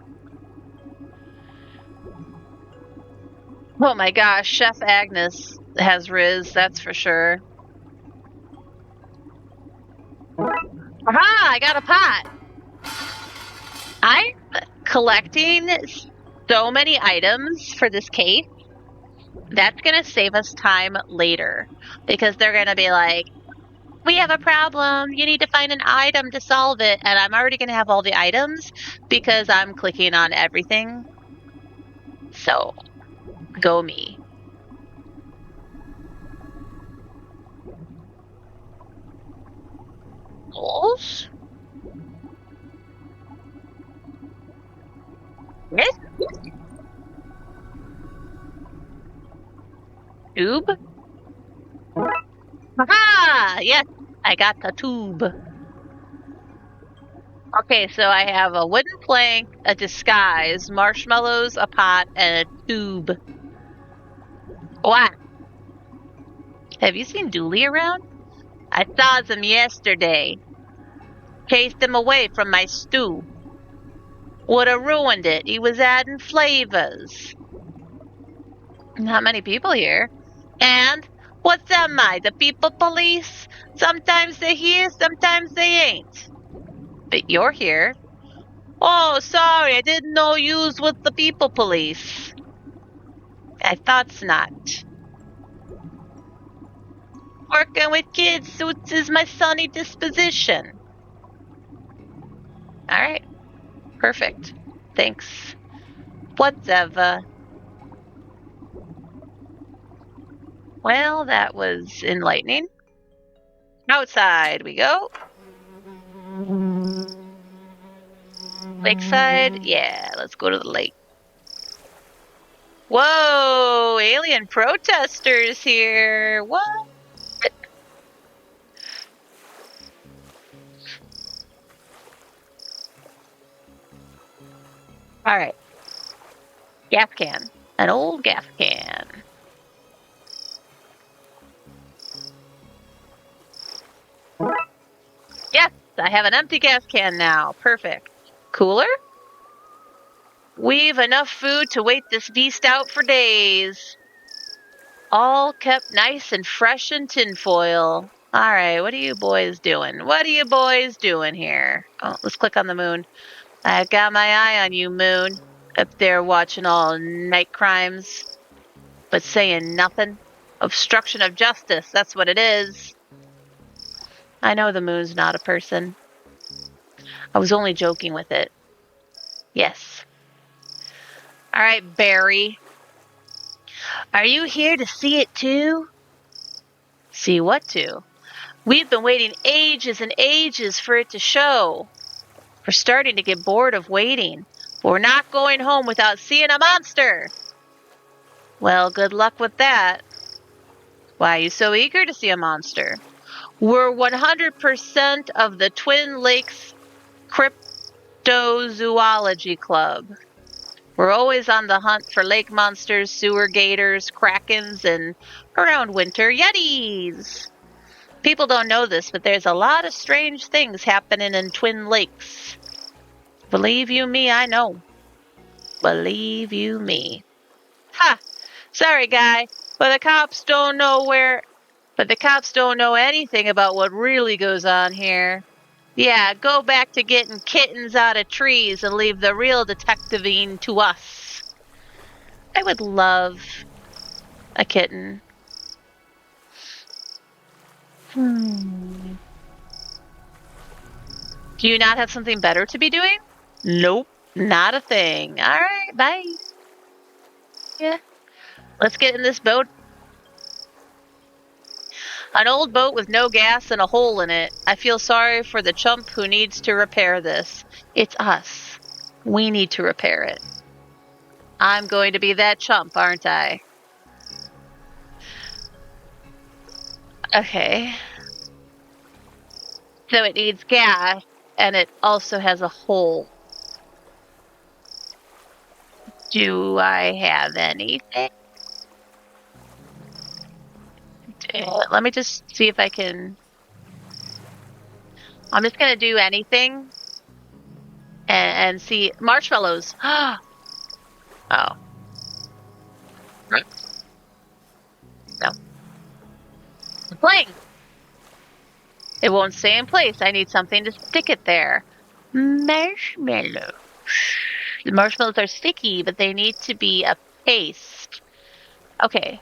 Oh my gosh, Chef Agnes has Riz, that's for sure. Aha, I got a pot. I'm collecting so many items for this case. That's going to save us time later. Because they're going to be like, we have a problem. You need to find an item to solve it. And I'm already going to have all the items because I'm clicking on everything. So, go me. Goals? Yes. Tube? Aha! Yes, I got the tube. Okay, so I have a wooden plank, a disguise, marshmallows, a pot, and a tube. What? Have you seen Dooley around? I saw him yesterday. Chased him away from my stew. Would've ruined it. He was adding flavors. Not many people here. And what's am I, the people police? Sometimes they're here, sometimes they ain't. But you're here. Oh, sorry, I didn't know yous was the people police. I thought's not. Working with kids suits is my sunny disposition. Alright. Perfect. Thanks. Whatever. Well, that was enlightening. Outside we go. Lakeside? Yeah, let's go to the lake. Whoa! Alien protesters here! What? Alright. Gas can. An old gas can. Yes! I have an empty gas can now. Perfect. Cooler? We've enough food to wait this beast out for days. All kept nice and fresh in tinfoil. All right, what are you boys doing? What are you boys doing here? Oh, let's click on the moon. I got my eye on you, moon. Up there watching all night crimes, but saying nothing. Obstruction of justice, that's what it is. I know the moon's not a person. I was only joking with it. Yes. All right, Barry. Are you here to see it too? See what to? We've been waiting ages and ages for it to show. We're starting to get bored of waiting. We're not going home without seeing a monster. Well, good luck with that. Why are you so eager to see a monster? We're 100% of the Twin Lakes Cryptozoology Club. We're always on the hunt for lake monsters, sewer gators, krakens, and around winter, yetis. People don't know this, but there's a lot of strange things happening in Twin Lakes. Believe you me, I know. Believe you me. Ha! Sorry, guy, but the cops don't know anything about what really goes on here. Yeah, go back to getting kittens out of trees and leave the real detectiving to us. I would love a kitten. Do you not have something better to be doing? Nope, not a thing. All right, bye. Yeah, let's get in this boat. An old boat with no gas and a hole in it. I feel sorry for the chump who needs to repair this. It's us. We need to repair it. I'm going to be that chump, aren't I? Okay. So it needs gas, and it also has a hole. Do I have anything? Let me just see if I can... I'm just going to do anything and see. Marshmallows. Oh. No. Playing. It won't stay in place. I need something to stick it there. Marshmallow. The marshmallows are sticky, but they need to be a paste. Okay.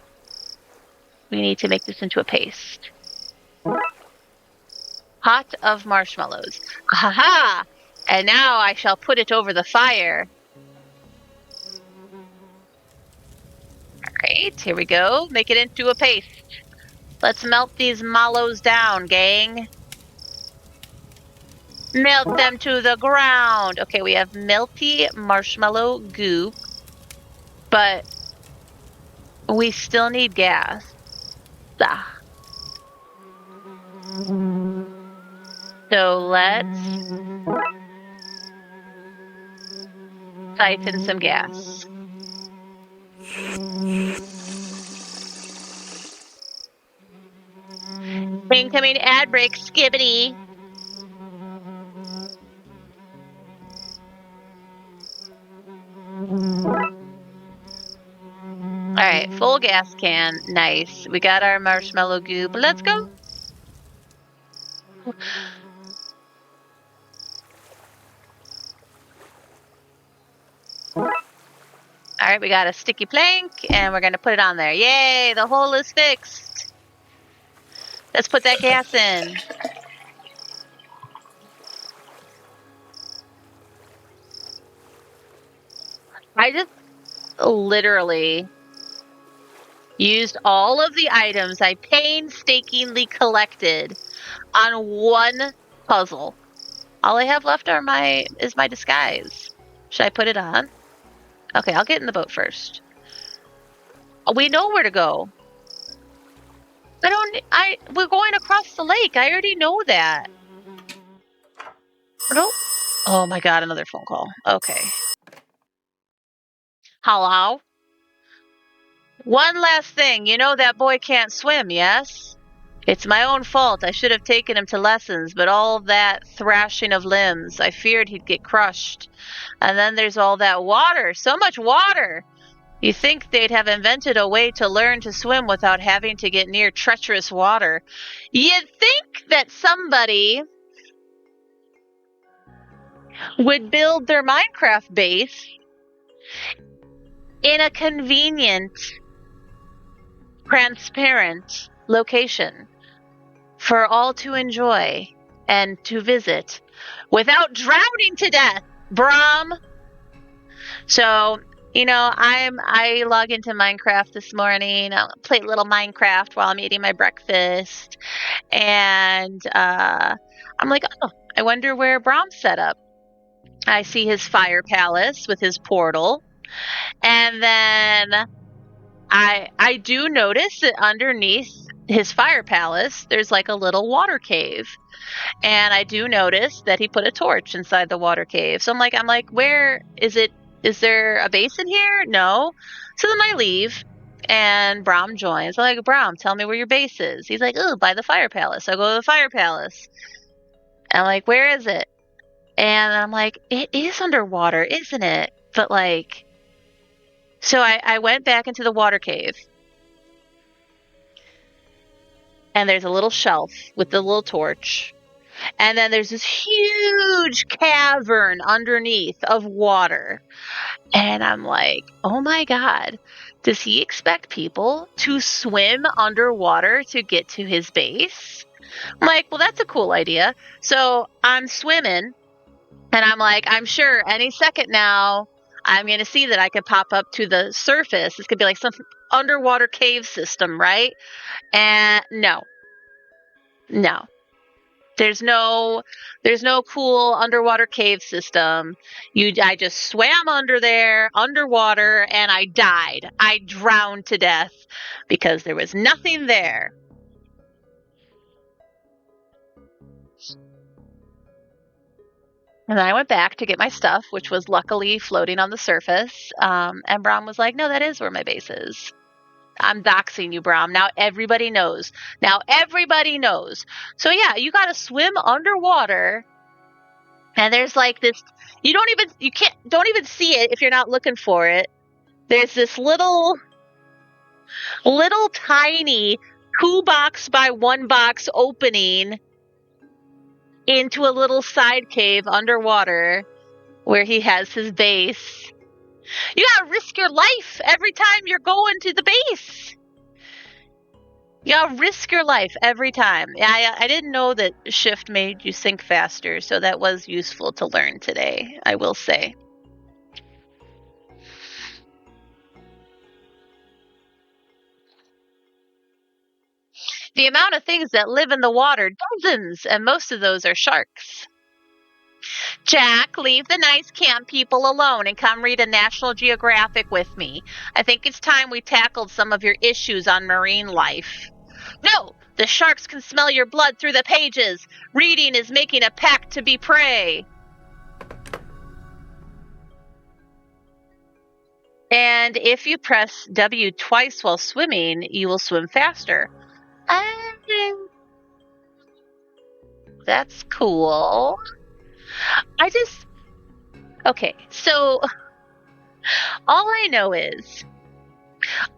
We need to make this into a paste. Pot of marshmallows. Aha! And now I shall put it over the fire. Alright, here we go. Make it into a paste. Let's melt these mallows down, gang. Melt them to the ground. Okay, we have melty marshmallow goop, but we still need gas. Ah. So let's siphon some gas. Incoming ad break, skibbity. Alright, full gas can. Nice. We got our marshmallow goop. Let's go. Alright, we got a sticky plank, and we're going to put it on there. Yay, the hole is fixed. Let's put that gas in. I just literally used all of the items I painstakingly collected on one puzzle. All I have left is my disguise. Should I put it on? Okay, I'll get in the boat first. We know where to go. We're going across the lake. I already know that. Nope. Oh my god, another phone call. Okay. Hello? One last thing. You know that boy can't swim, yes? It's my own fault. I should have taken him to lessons, but all that thrashing of limbs, I feared he'd get crushed. And then there's all that water. So much water! You think they'd have invented a way to learn to swim without having to get near treacherous water. You'd think that somebody would build their Minecraft base in a convenient, transparent location for all to enjoy and to visit without drowning to death, Brom. So, you know, I log into Minecraft this morning. I'll play a little Minecraft while I'm eating my breakfast. And I'm like, oh, I wonder where Brom's set up. I see his fire palace with his portal. And then I do notice that underneath his fire palace, there's like a little water cave. And I do notice that he put a torch inside the water cave. So I'm like, where is it? Is there a base in here? No. So then I leave and Brom joins. I'm like, Brom, tell me where your base is. He's like, oh, by the fire palace. I go to the fire palace. And I'm like, where is it? And I'm like, it is underwater, isn't it? But like, so I went back into the water cave. And there's a little shelf with the little torch. And then there's this huge cavern underneath of water. And I'm like, oh my God, does he expect people to swim underwater to get to his base? I'm like, well, that's a cool idea. So I'm swimming and I'm like, I'm sure any second now I'm going to see that I could pop up to the surface. This could be like some underwater cave system, right? And no. There's no cool underwater cave system. I just swam under there, underwater, and I died. I drowned to death because there was nothing there. And then I went back to get my stuff, which was luckily floating on the surface. And Brom was like, no, that is where my base is. I'm doxing you, Brom. Now everybody knows. So yeah, you got to swim underwater. And there's like this, don't even see it if you're not looking for it. There's this little tiny 2 box by 1 box opening into a little side cave underwater where he has his base. You gotta risk your life every time you're going to the base. You gotta risk your life every time. I didn't know that shift made you sink faster, so that was useful to learn today, I will say. The amount of things that live in the water, dozens, and most of those are sharks. Jack, leave the nice camp people alone and come read a National Geographic with me. I think it's time we tackled some of your issues on marine life. No! The sharks can smell your blood through the pages. Reading is making a pact to be prey. And if you press W twice while swimming, you will swim faster. That's cool. Okay, so all I know is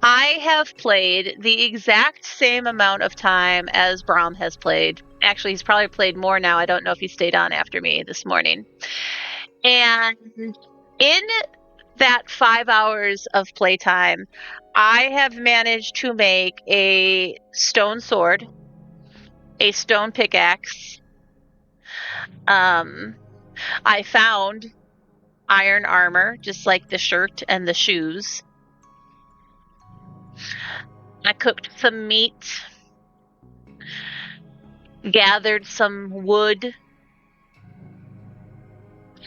I have played the exact same amount of time as Brom has played. Actually, he's probably played more now. I don't know if he stayed on after me this morning. And in that 5 hours of playtime, I have managed to make a stone sword, a stone pickaxe. I found iron armor, just like the shirt and the shoes. I cooked some meat, gathered some wood.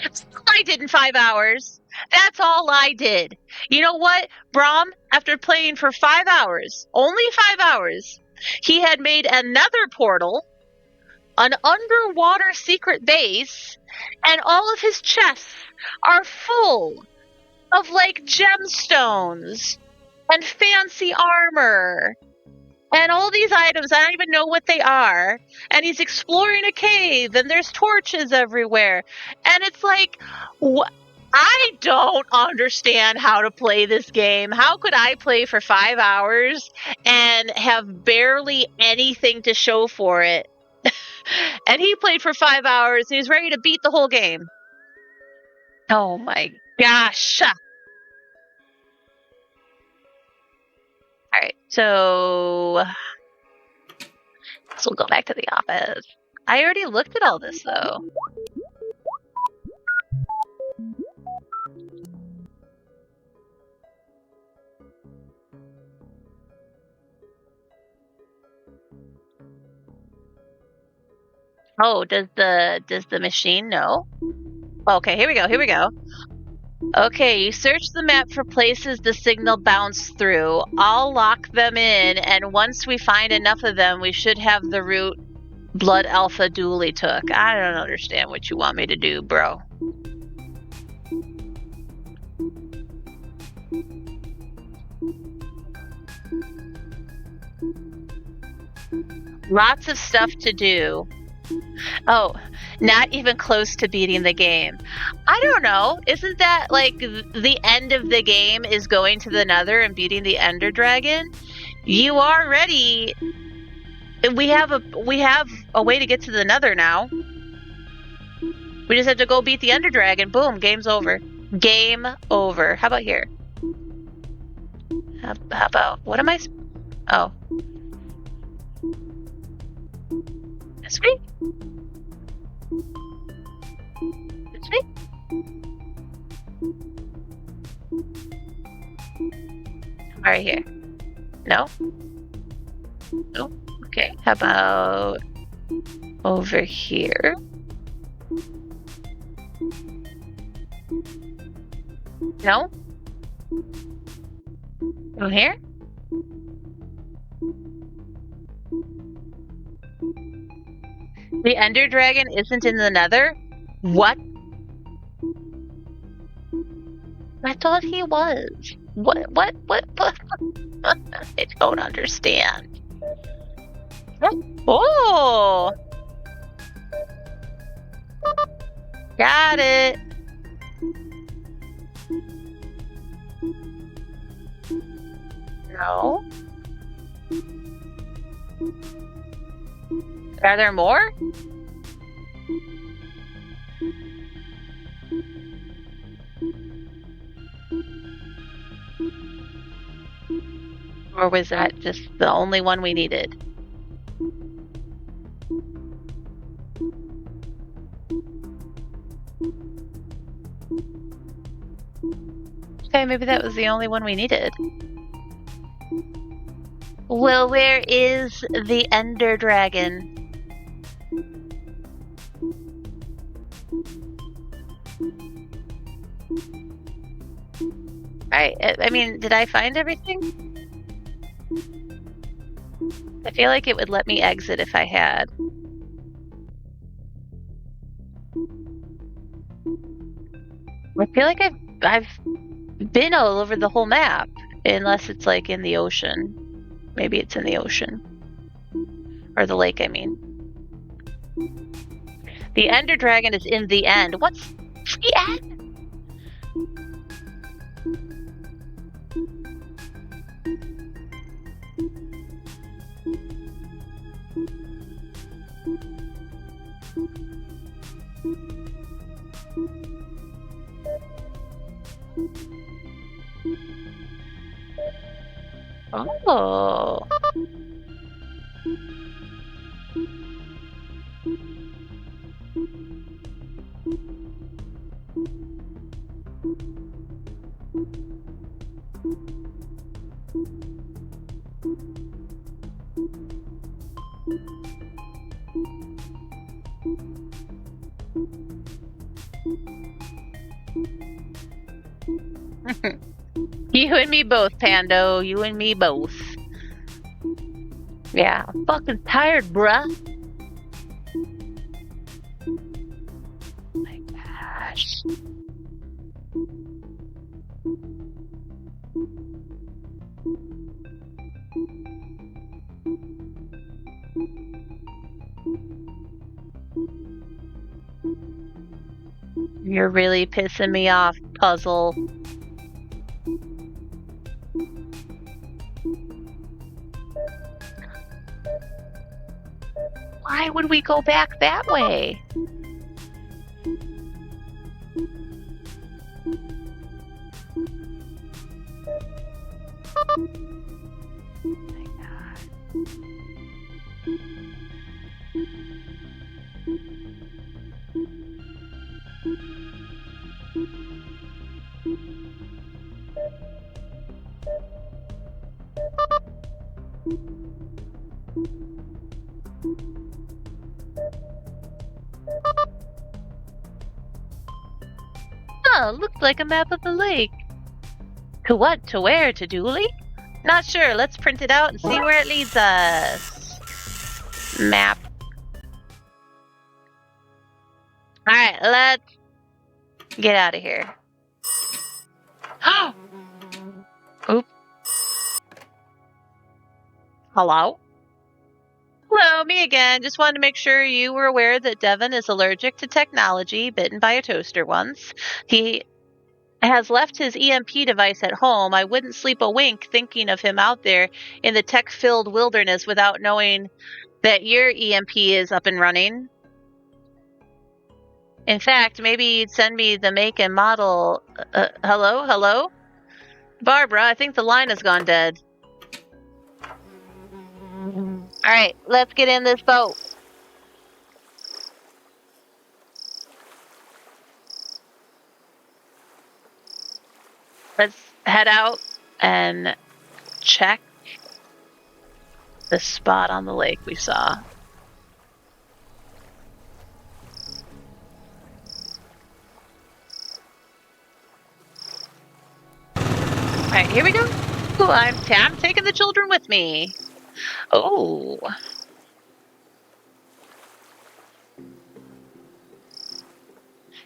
That's all I did in 5 hours. That's all I did. You know what, Brom, after playing for 5 hours, only 5 hours, he had made another portal, an underwater secret base, and all of his chests are full of like gemstones and fancy armor And all these items, I don't even know what they are. And he's exploring a cave, and there's torches everywhere. And it's like, I don't understand how to play this game. How could I play for 5 hours and have barely anything to show for it? And he played for 5 hours, and he's ready to beat the whole game. Oh my gosh. Alright, so we'll go back to the office. I already looked at all this, though. Oh, does the machine know? Okay, here we go. Okay, you search the map for places the signal bounced through. I'll lock them in, and once we find enough of them, we should have the route Blood Alpha duly took. I don't understand what you want me to do, bro. Lots of stuff to do. Oh, not even close to beating the game. I don't know. Isn't that like the end of the game is going to the Nether and beating the Ender Dragon? You are ready. We have a way to get to the Nether now. We just have to go beat the Ender Dragon. Boom, game's over. Game over. How about here? How about, what am I? Oh. This way? This way? Right here. No? No? Okay. How about over here? No? Over here? The Ender Dragon isn't in the Nether? What? I thought he was. What? I don't understand. Oh! Got it. No. Are there more? Or was that just the only one we needed? Okay, maybe that was the only one we needed. Well, where is the Ender Dragon? I mean, did I find everything? I feel like it would let me exit if I had. I feel like I've been all over the whole map, unless it's like in the ocean. Maybe it's in the ocean. Or the lake, I mean. The Ender Dragon is in the end. What's the end? Oh. You and me both, Pando. You and me both. Yeah, I'm fucking tired, bruh. Oh my gosh. You're really pissing me off, puzzle. Why would we go back that way? Oh, looked like a map of the lake. To what? To where? To Dooley? Not sure. Let's print it out and see where it leads us. Map. Alright, let's get out of here. Oop. Hello? Hello, me again. Just wanted to make sure you were aware that Devin is allergic to technology, bitten by a toaster once. He has left his EMP device at home. I wouldn't sleep a wink thinking of him out there in the tech-filled wilderness without knowing that your EMP is up and running. In fact, maybe you'd send me the make and model. Hello? Barbara, I think the line has gone dead. Alright, let's get in this boat. Let's head out and check the spot on the lake we saw. Alright, here we go. Ooh, I'm taking the children with me. Oh.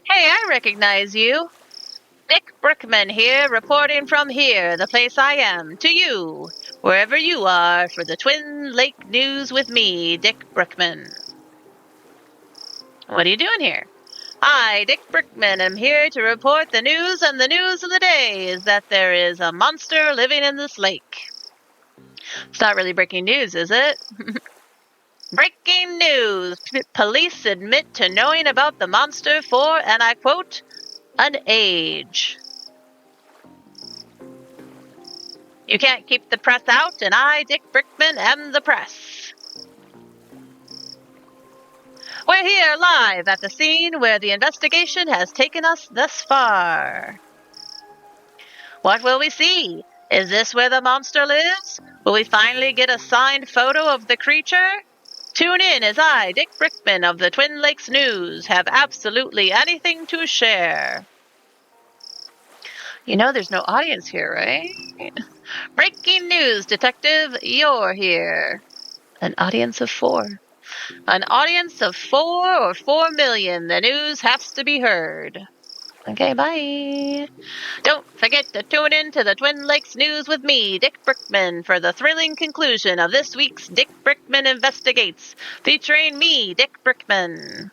Hey, I recognize you. Dick Brickman here, reporting from here, the place I am, to you, wherever you are, for the Twin Lake News with me, Dick Brickman. What are you doing here? I, Dick Brickman, am here to report the news, and the news of the day is that there is a monster living in this lake. It's not really breaking news, is it? Breaking news! Police admit to knowing about the monster for, and I quote, an age. You can't keep the press out, and I, Dick Brickman, am the press. We're here live at the scene where the investigation has taken us thus far. What will we see? Is this where the monster lives? Will we finally get a signed photo of the creature? Tune in as I, Dick Brickman of the Twin Lakes News, have absolutely anything to share. You know there's no audience here, right? Breaking news, detective, you're here. An audience of 4. An audience of 4 or 4 million. The news has to be heard. Okay, bye. Don't forget to tune in to the Twin Lakes News with me, Dick Brickman, for the thrilling conclusion of this week's Dick Brickman Investigates, featuring me, Dick Brickman,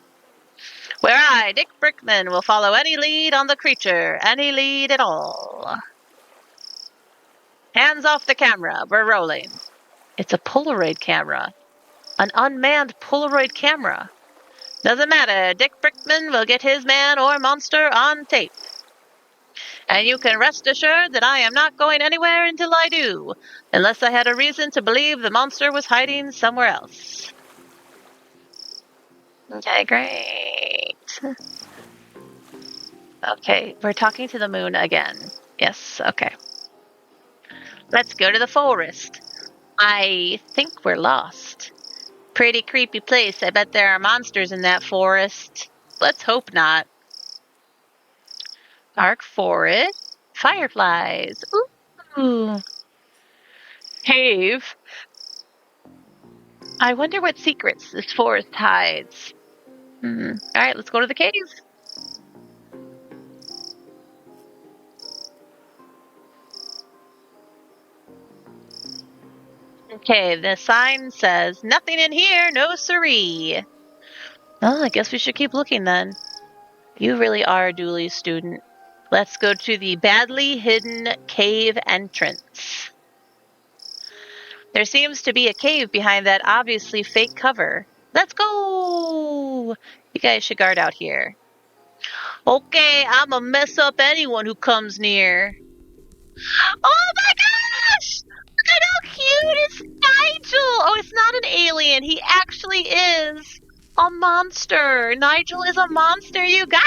where I, Dick Brickman, will follow any lead on the creature, any lead at all. Hands off the camera, we're rolling. It's a Polaroid camera. An unmanned Polaroid camera. Doesn't matter, Dick Brickman will get his man or monster on tape. And you can rest assured that I am not going anywhere until I do, unless I had a reason to believe the monster was hiding somewhere else. Okay, great. Okay, we're talking to the moon again. Yes, okay. Let's go to the forest. I think we're lost. Pretty creepy place. I bet there are monsters in that forest. Let's hope not. Dark forest. Fireflies. Ooh. Cave. I wonder what secrets this forest hides. Alright, let's go to the cave. Okay, the sign says, nothing in here, no siree. Oh, I guess we should keep looking then. You really are a Dooley student. Let's go to the badly hidden cave entrance. There seems to be a cave behind that obviously fake cover. Let's go! You guys should guard out here. Okay, I'ma mess up anyone who comes near. Oh my gosh! Look at how cute it's Nigel! Oh, it's not an alien. He actually is a monster. Nigel is a monster, you guys!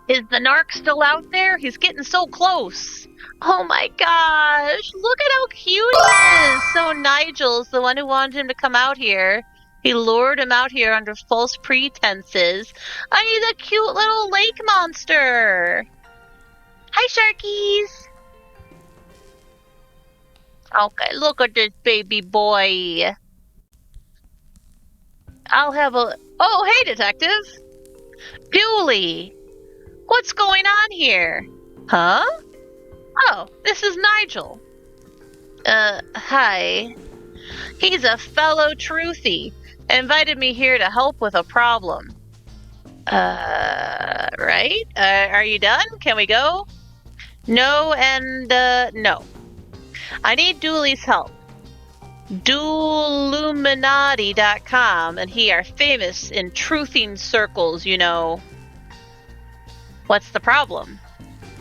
Is the narc still out there? He's getting so close. Oh my gosh, look at how cute he is. So Nigel's the one who wanted him to come out here. He lured him out here under false pretenses. He's a cute little lake monster. Hi, Sharkies. Okay, look at this baby boy. I'll have a... Oh, hey, detective. Dooley. What's going on here? Huh? Oh, this is Nigel. Hi. He's a fellow truthy. Invited me here to help with a problem. Right? Are you done? Can we go? No and, no. I need Dooley's help. Dooluminati.com, and he are famous in truthing circles, you know. What's the problem?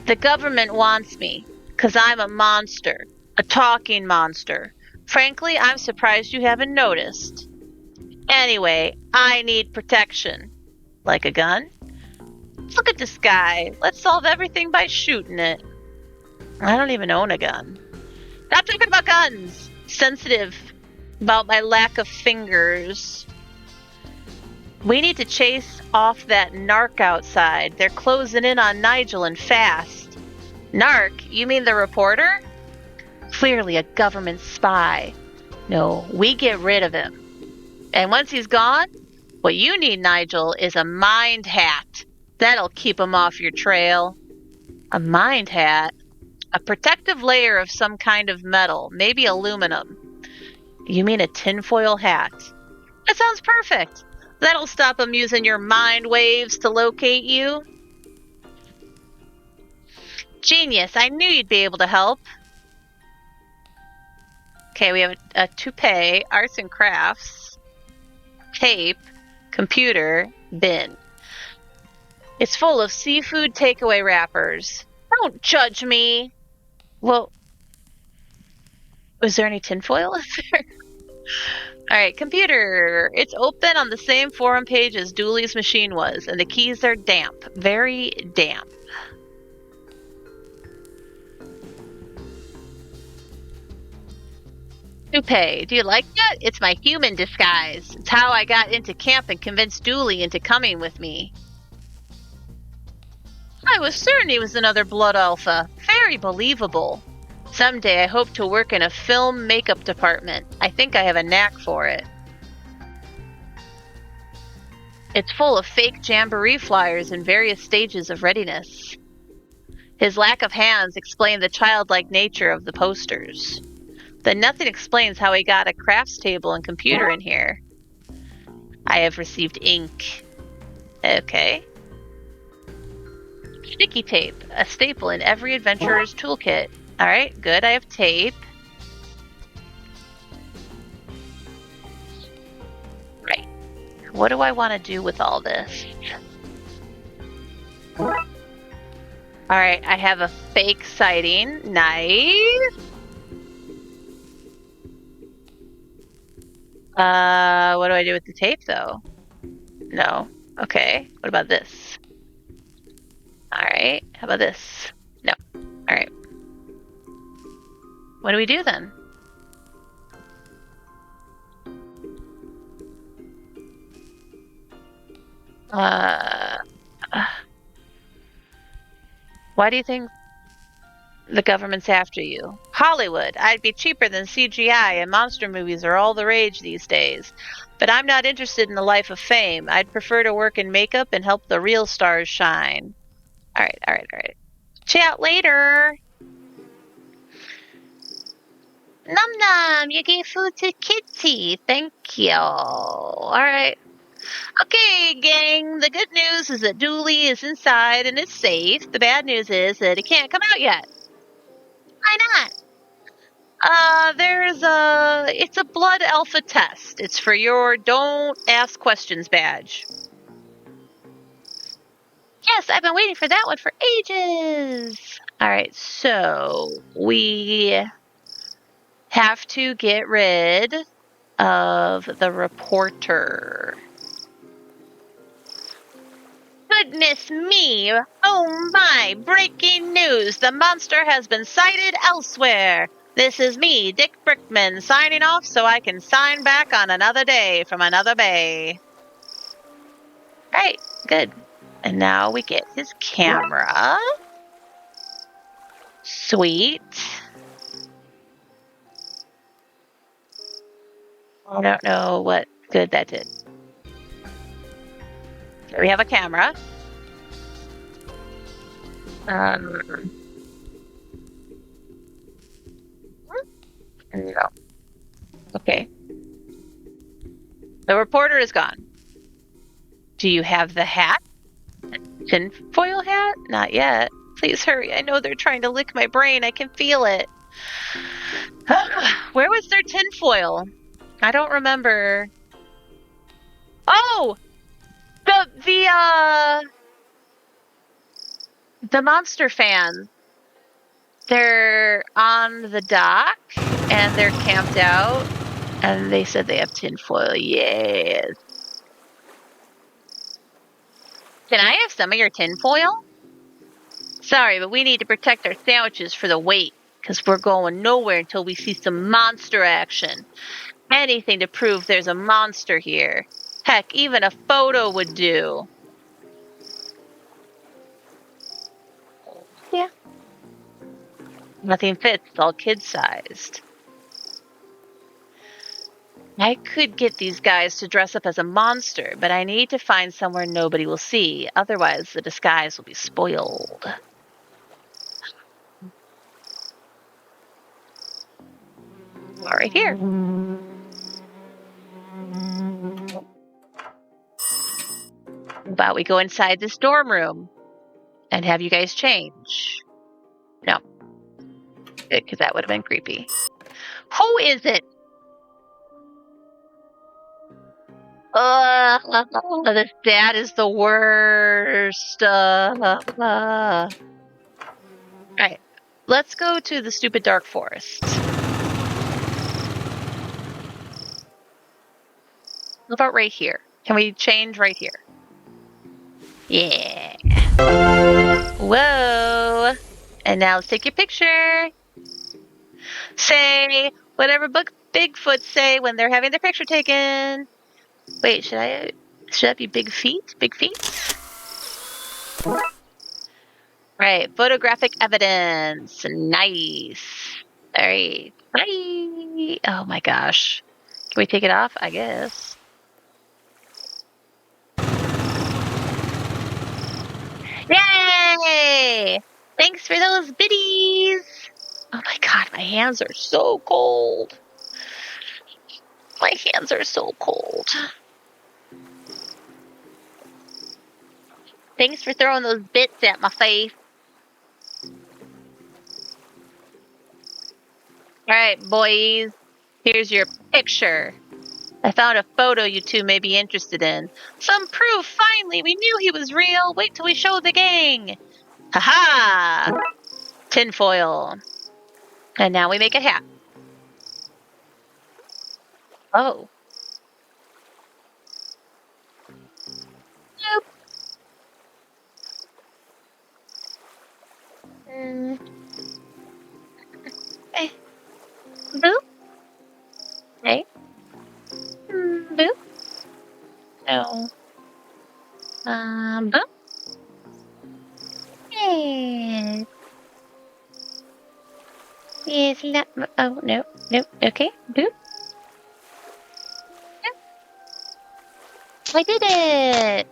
The government wants me, 'cause I'm a monster. A talking monster. Frankly, I'm surprised you haven't noticed. Anyway, I need protection. Like a gun? Look at this guy. Let's solve everything by shooting it. I don't even own a gun. Stop talking about guns! Sensitive about my lack of fingers. We need to chase off that narc outside. They're closing in on Nigel and fast. Narc? You mean the reporter? Clearly a government spy. No, we get rid of him. And once he's gone, what you need, Nigel, is a mind hat. That'll keep him off your trail. A mind hat? A protective layer of some kind of metal, maybe aluminum. You mean a tinfoil hat? That sounds perfect. That'll stop him using your mind waves to locate you. Genius, I knew you'd be able to help. Okay, we have a toupee, arts and crafts, tape, computer, bin. It's full of seafood takeaway wrappers. Don't judge me. Well, was there any tinfoil in there? Alright, computer. It's open on the same forum page as Dooley's machine was, and the keys are damp. Very damp. Toupee, do you like that? It's my human disguise. It's how I got into camp and convinced Dooley into coming with me. I was certain he was another blood alpha. Very believable. Someday I hope to work in a film makeup department. I think I have a knack for it. It's full of fake jamboree flyers in various stages of readiness. His lack of hands explained the childlike nature of the posters. Then nothing explains how he got a crafts table and computer in here. I have received ink. Okay. Sticky tape, a staple in every adventurer's toolkit. Alright, good, I have tape. Right. What do I want to do with all this? Alright, I have a fake sighting. Nice. What do I do with the tape, though? No. Okay. What about this? Alright. How about this? No. Alright. What do we do, then? Why do you think the government's after you? Hollywood. I'd be cheaper than CGI, and monster movies are all the rage these days. But I'm not interested in the life of fame. I'd prefer to work in makeup and help the real stars shine. Alright. Chat later! Num Num, you gave food to Kitty. Thank you. Alright. Okay, gang, the good news is that Dooley is inside and it's safe. The bad news is that it can't come out yet. Why not? It's a blood alpha test. It's for your don't ask questions badge. Yes, I've been waiting for that one for ages. All right, so we have to get rid of the reporter. Goodness me! Oh my! Breaking news! The monster has been sighted elsewhere! This is me, Dick Brickman, signing off so I can sign back on another day from another bay. Right, good. And now we get his camera. Sweet. I don't know what good that did. So we have a camera. There you go. Okay. The reporter is gone. Do you have the hat? Tinfoil hat? Not yet. Please hurry. I know they're trying to lick my brain. I can feel it. Where was their tinfoil? I don't remember. Oh! The monster fans. They're on the dock and they're camped out and they said they have tinfoil. Yes. Can I have some of your tinfoil? Sorry, but we need to protect our sandwiches for the wait because we're going nowhere until we see some monster action. Anything to prove there's a monster here. Heck, even a photo would do. Yeah. Nothing fits, it's all kid-sized. I could get these guys to dress up as a monster, but I need to find somewhere nobody will see. Otherwise, the disguise will be spoiled. All right here. How about we go inside this dorm room and have you guys change? No. Good, because that would have been creepy. Who is it? This dad is the worst. Alright. Let's go to the stupid dark forest. What about right here? Can we change right here? Yeah. Whoa. And now let's take your picture. Say whatever Bigfoot say when they're having their picture taken. Wait, should that be big feet? Big feet? Right, photographic evidence. Nice. All right. Bye. Oh my gosh. Can we take it off? I guess. Yay! Thanks for those biddies. Oh my god, my hands are so cold. My hands are so cold. Thanks for throwing those bits at my face. Alright, boys. Here's your picture. I found a photo you two may be interested in. Some proof, finally! We knew he was real! Wait till we show the gang! Ha-ha! Tinfoil. And now we make a hat. Oh. Nope. Okay. Boop. Okay. Boop. No. Boop. Yes. Yes, oh, no. Nope. Okay. Boop. Nope. I did it!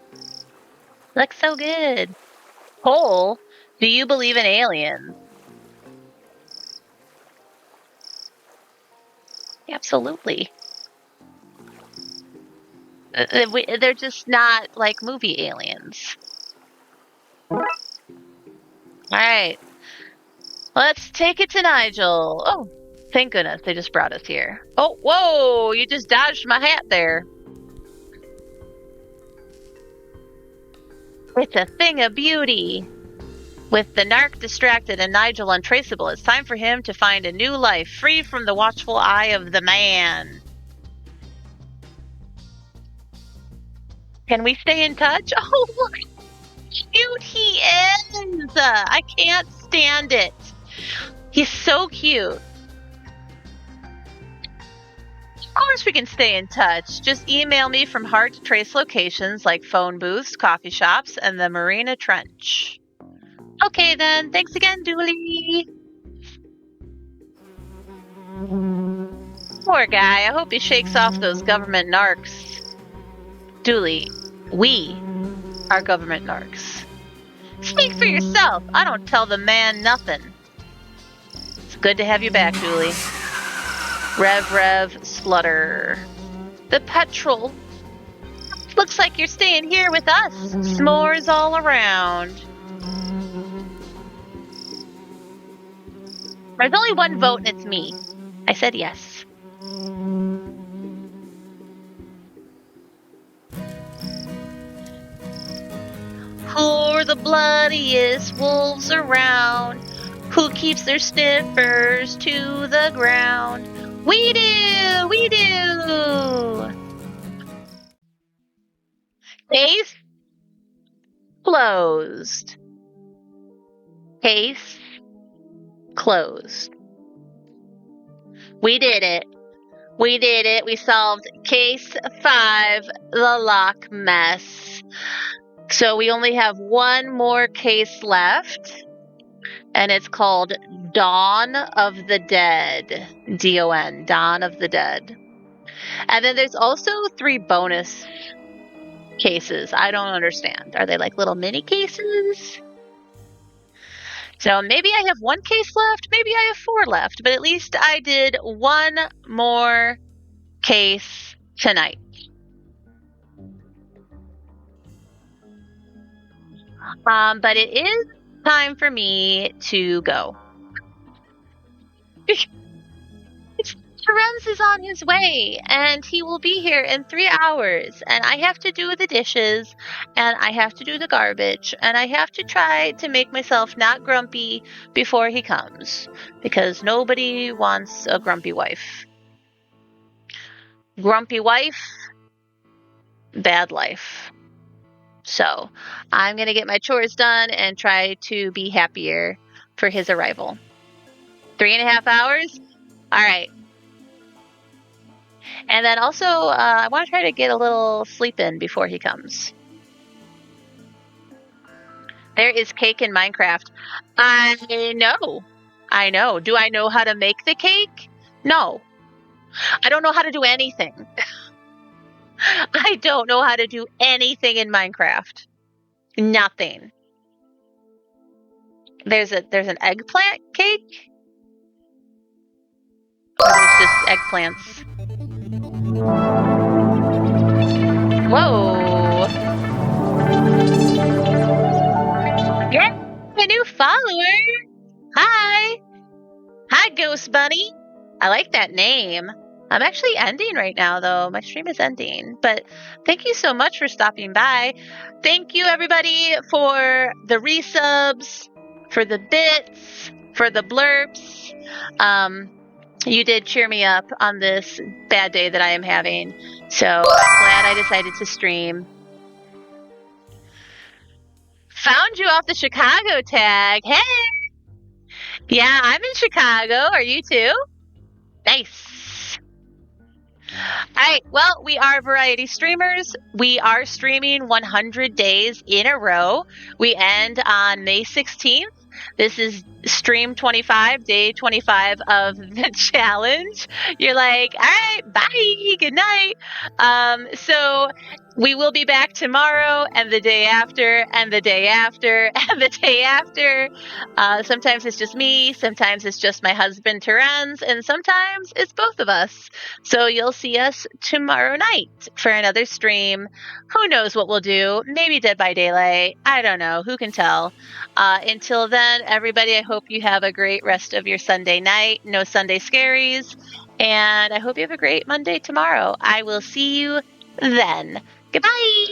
Looks so good. Cole, do you believe in aliens? Absolutely. They're just not like movie aliens. All right. Let's take it to Nigel. Oh, thank goodness they just brought us here. Oh, whoa, you just dodged my hat there. It's a thing of beauty. With the narc distracted and Nigel untraceable, it's time for him to find a new life, free from the watchful eye of the man. Can we stay in touch? Oh, look how cute he is! I can't stand it. He's so cute. Of course we can stay in touch. Just email me from hard to trace locations like phone booths, coffee shops, and the Marina Trench. Okay then, thanks again, Dooley. Poor guy, I hope he shakes off those government narcs. Dooley, we are government narcs. Speak for yourself. I don't tell the man nothing. It's good to have you back, Dooley. Rev, splutter. The petrol. Looks like you're staying here with us. S'mores all around. There's only one vote and it's me. I said yes. Who are the bloodiest wolves around? Who keeps their sniffers to the ground? We do! We do! Case closed. Case closed. We did it. We did it. We solved case 5, the lock mess. So we only have one more case left, and it's called Dawn of the Dead. D-O-N, Dawn of the Dead. And then there's also 3 bonus cases. I don't understand. Are they like little mini cases? So maybe I have 1 case left, maybe I have 4 left, but at least I did 1 more case tonight. But it is time for me to go. Terenz is on his way, and he will be here in 3 hours, and I have to do the dishes, and I have to do the garbage, and I have to try to make myself not grumpy before he comes, because nobody wants a grumpy wife. Grumpy wife, bad life. So I'm going to get my chores done and try to be happier for his arrival. 3.5 hours? All right. And then also, I want to try to get a little sleep in before he comes. There is cake in Minecraft. I know. Do I know how to make the cake? No. I don't know how to do anything. I don't know how to do anything in Minecraft. Nothing. There's an eggplant cake? Or there's just eggplants. Whoa. Yeah, a new follower. Hi. Hi, Ghost Bunny. I like that name. I'm actually ending right now, though. My stream is ending. But thank you so much for stopping by. Thank you, everybody, for the resubs, for the bits, for the blurps. You did cheer me up on this bad day that I am having. So I'm glad I decided to stream. Found you off the Chicago tag. Hey! Yeah, I'm in Chicago. Are you too? Nice. Alright, well, we are variety streamers. We are streaming 100 days in a row. We end on May 16th. This is stream 25, day 25 of the challenge. You're like, all right, bye, good night. So We will be back tomorrow and the day after and the day after and the day after. Sometimes it's just me, sometimes it's just my husband Terenz, and sometimes it's both of us. So you'll see us tomorrow night for another stream. Who knows what we'll do? Maybe Dead by Daylight. I don't know. Who can tell? Until then, everybody, I hope you have a great rest of your Sunday night. No Sunday scaries. And I hope you have a great Monday tomorrow. I will see you then. Goodbye.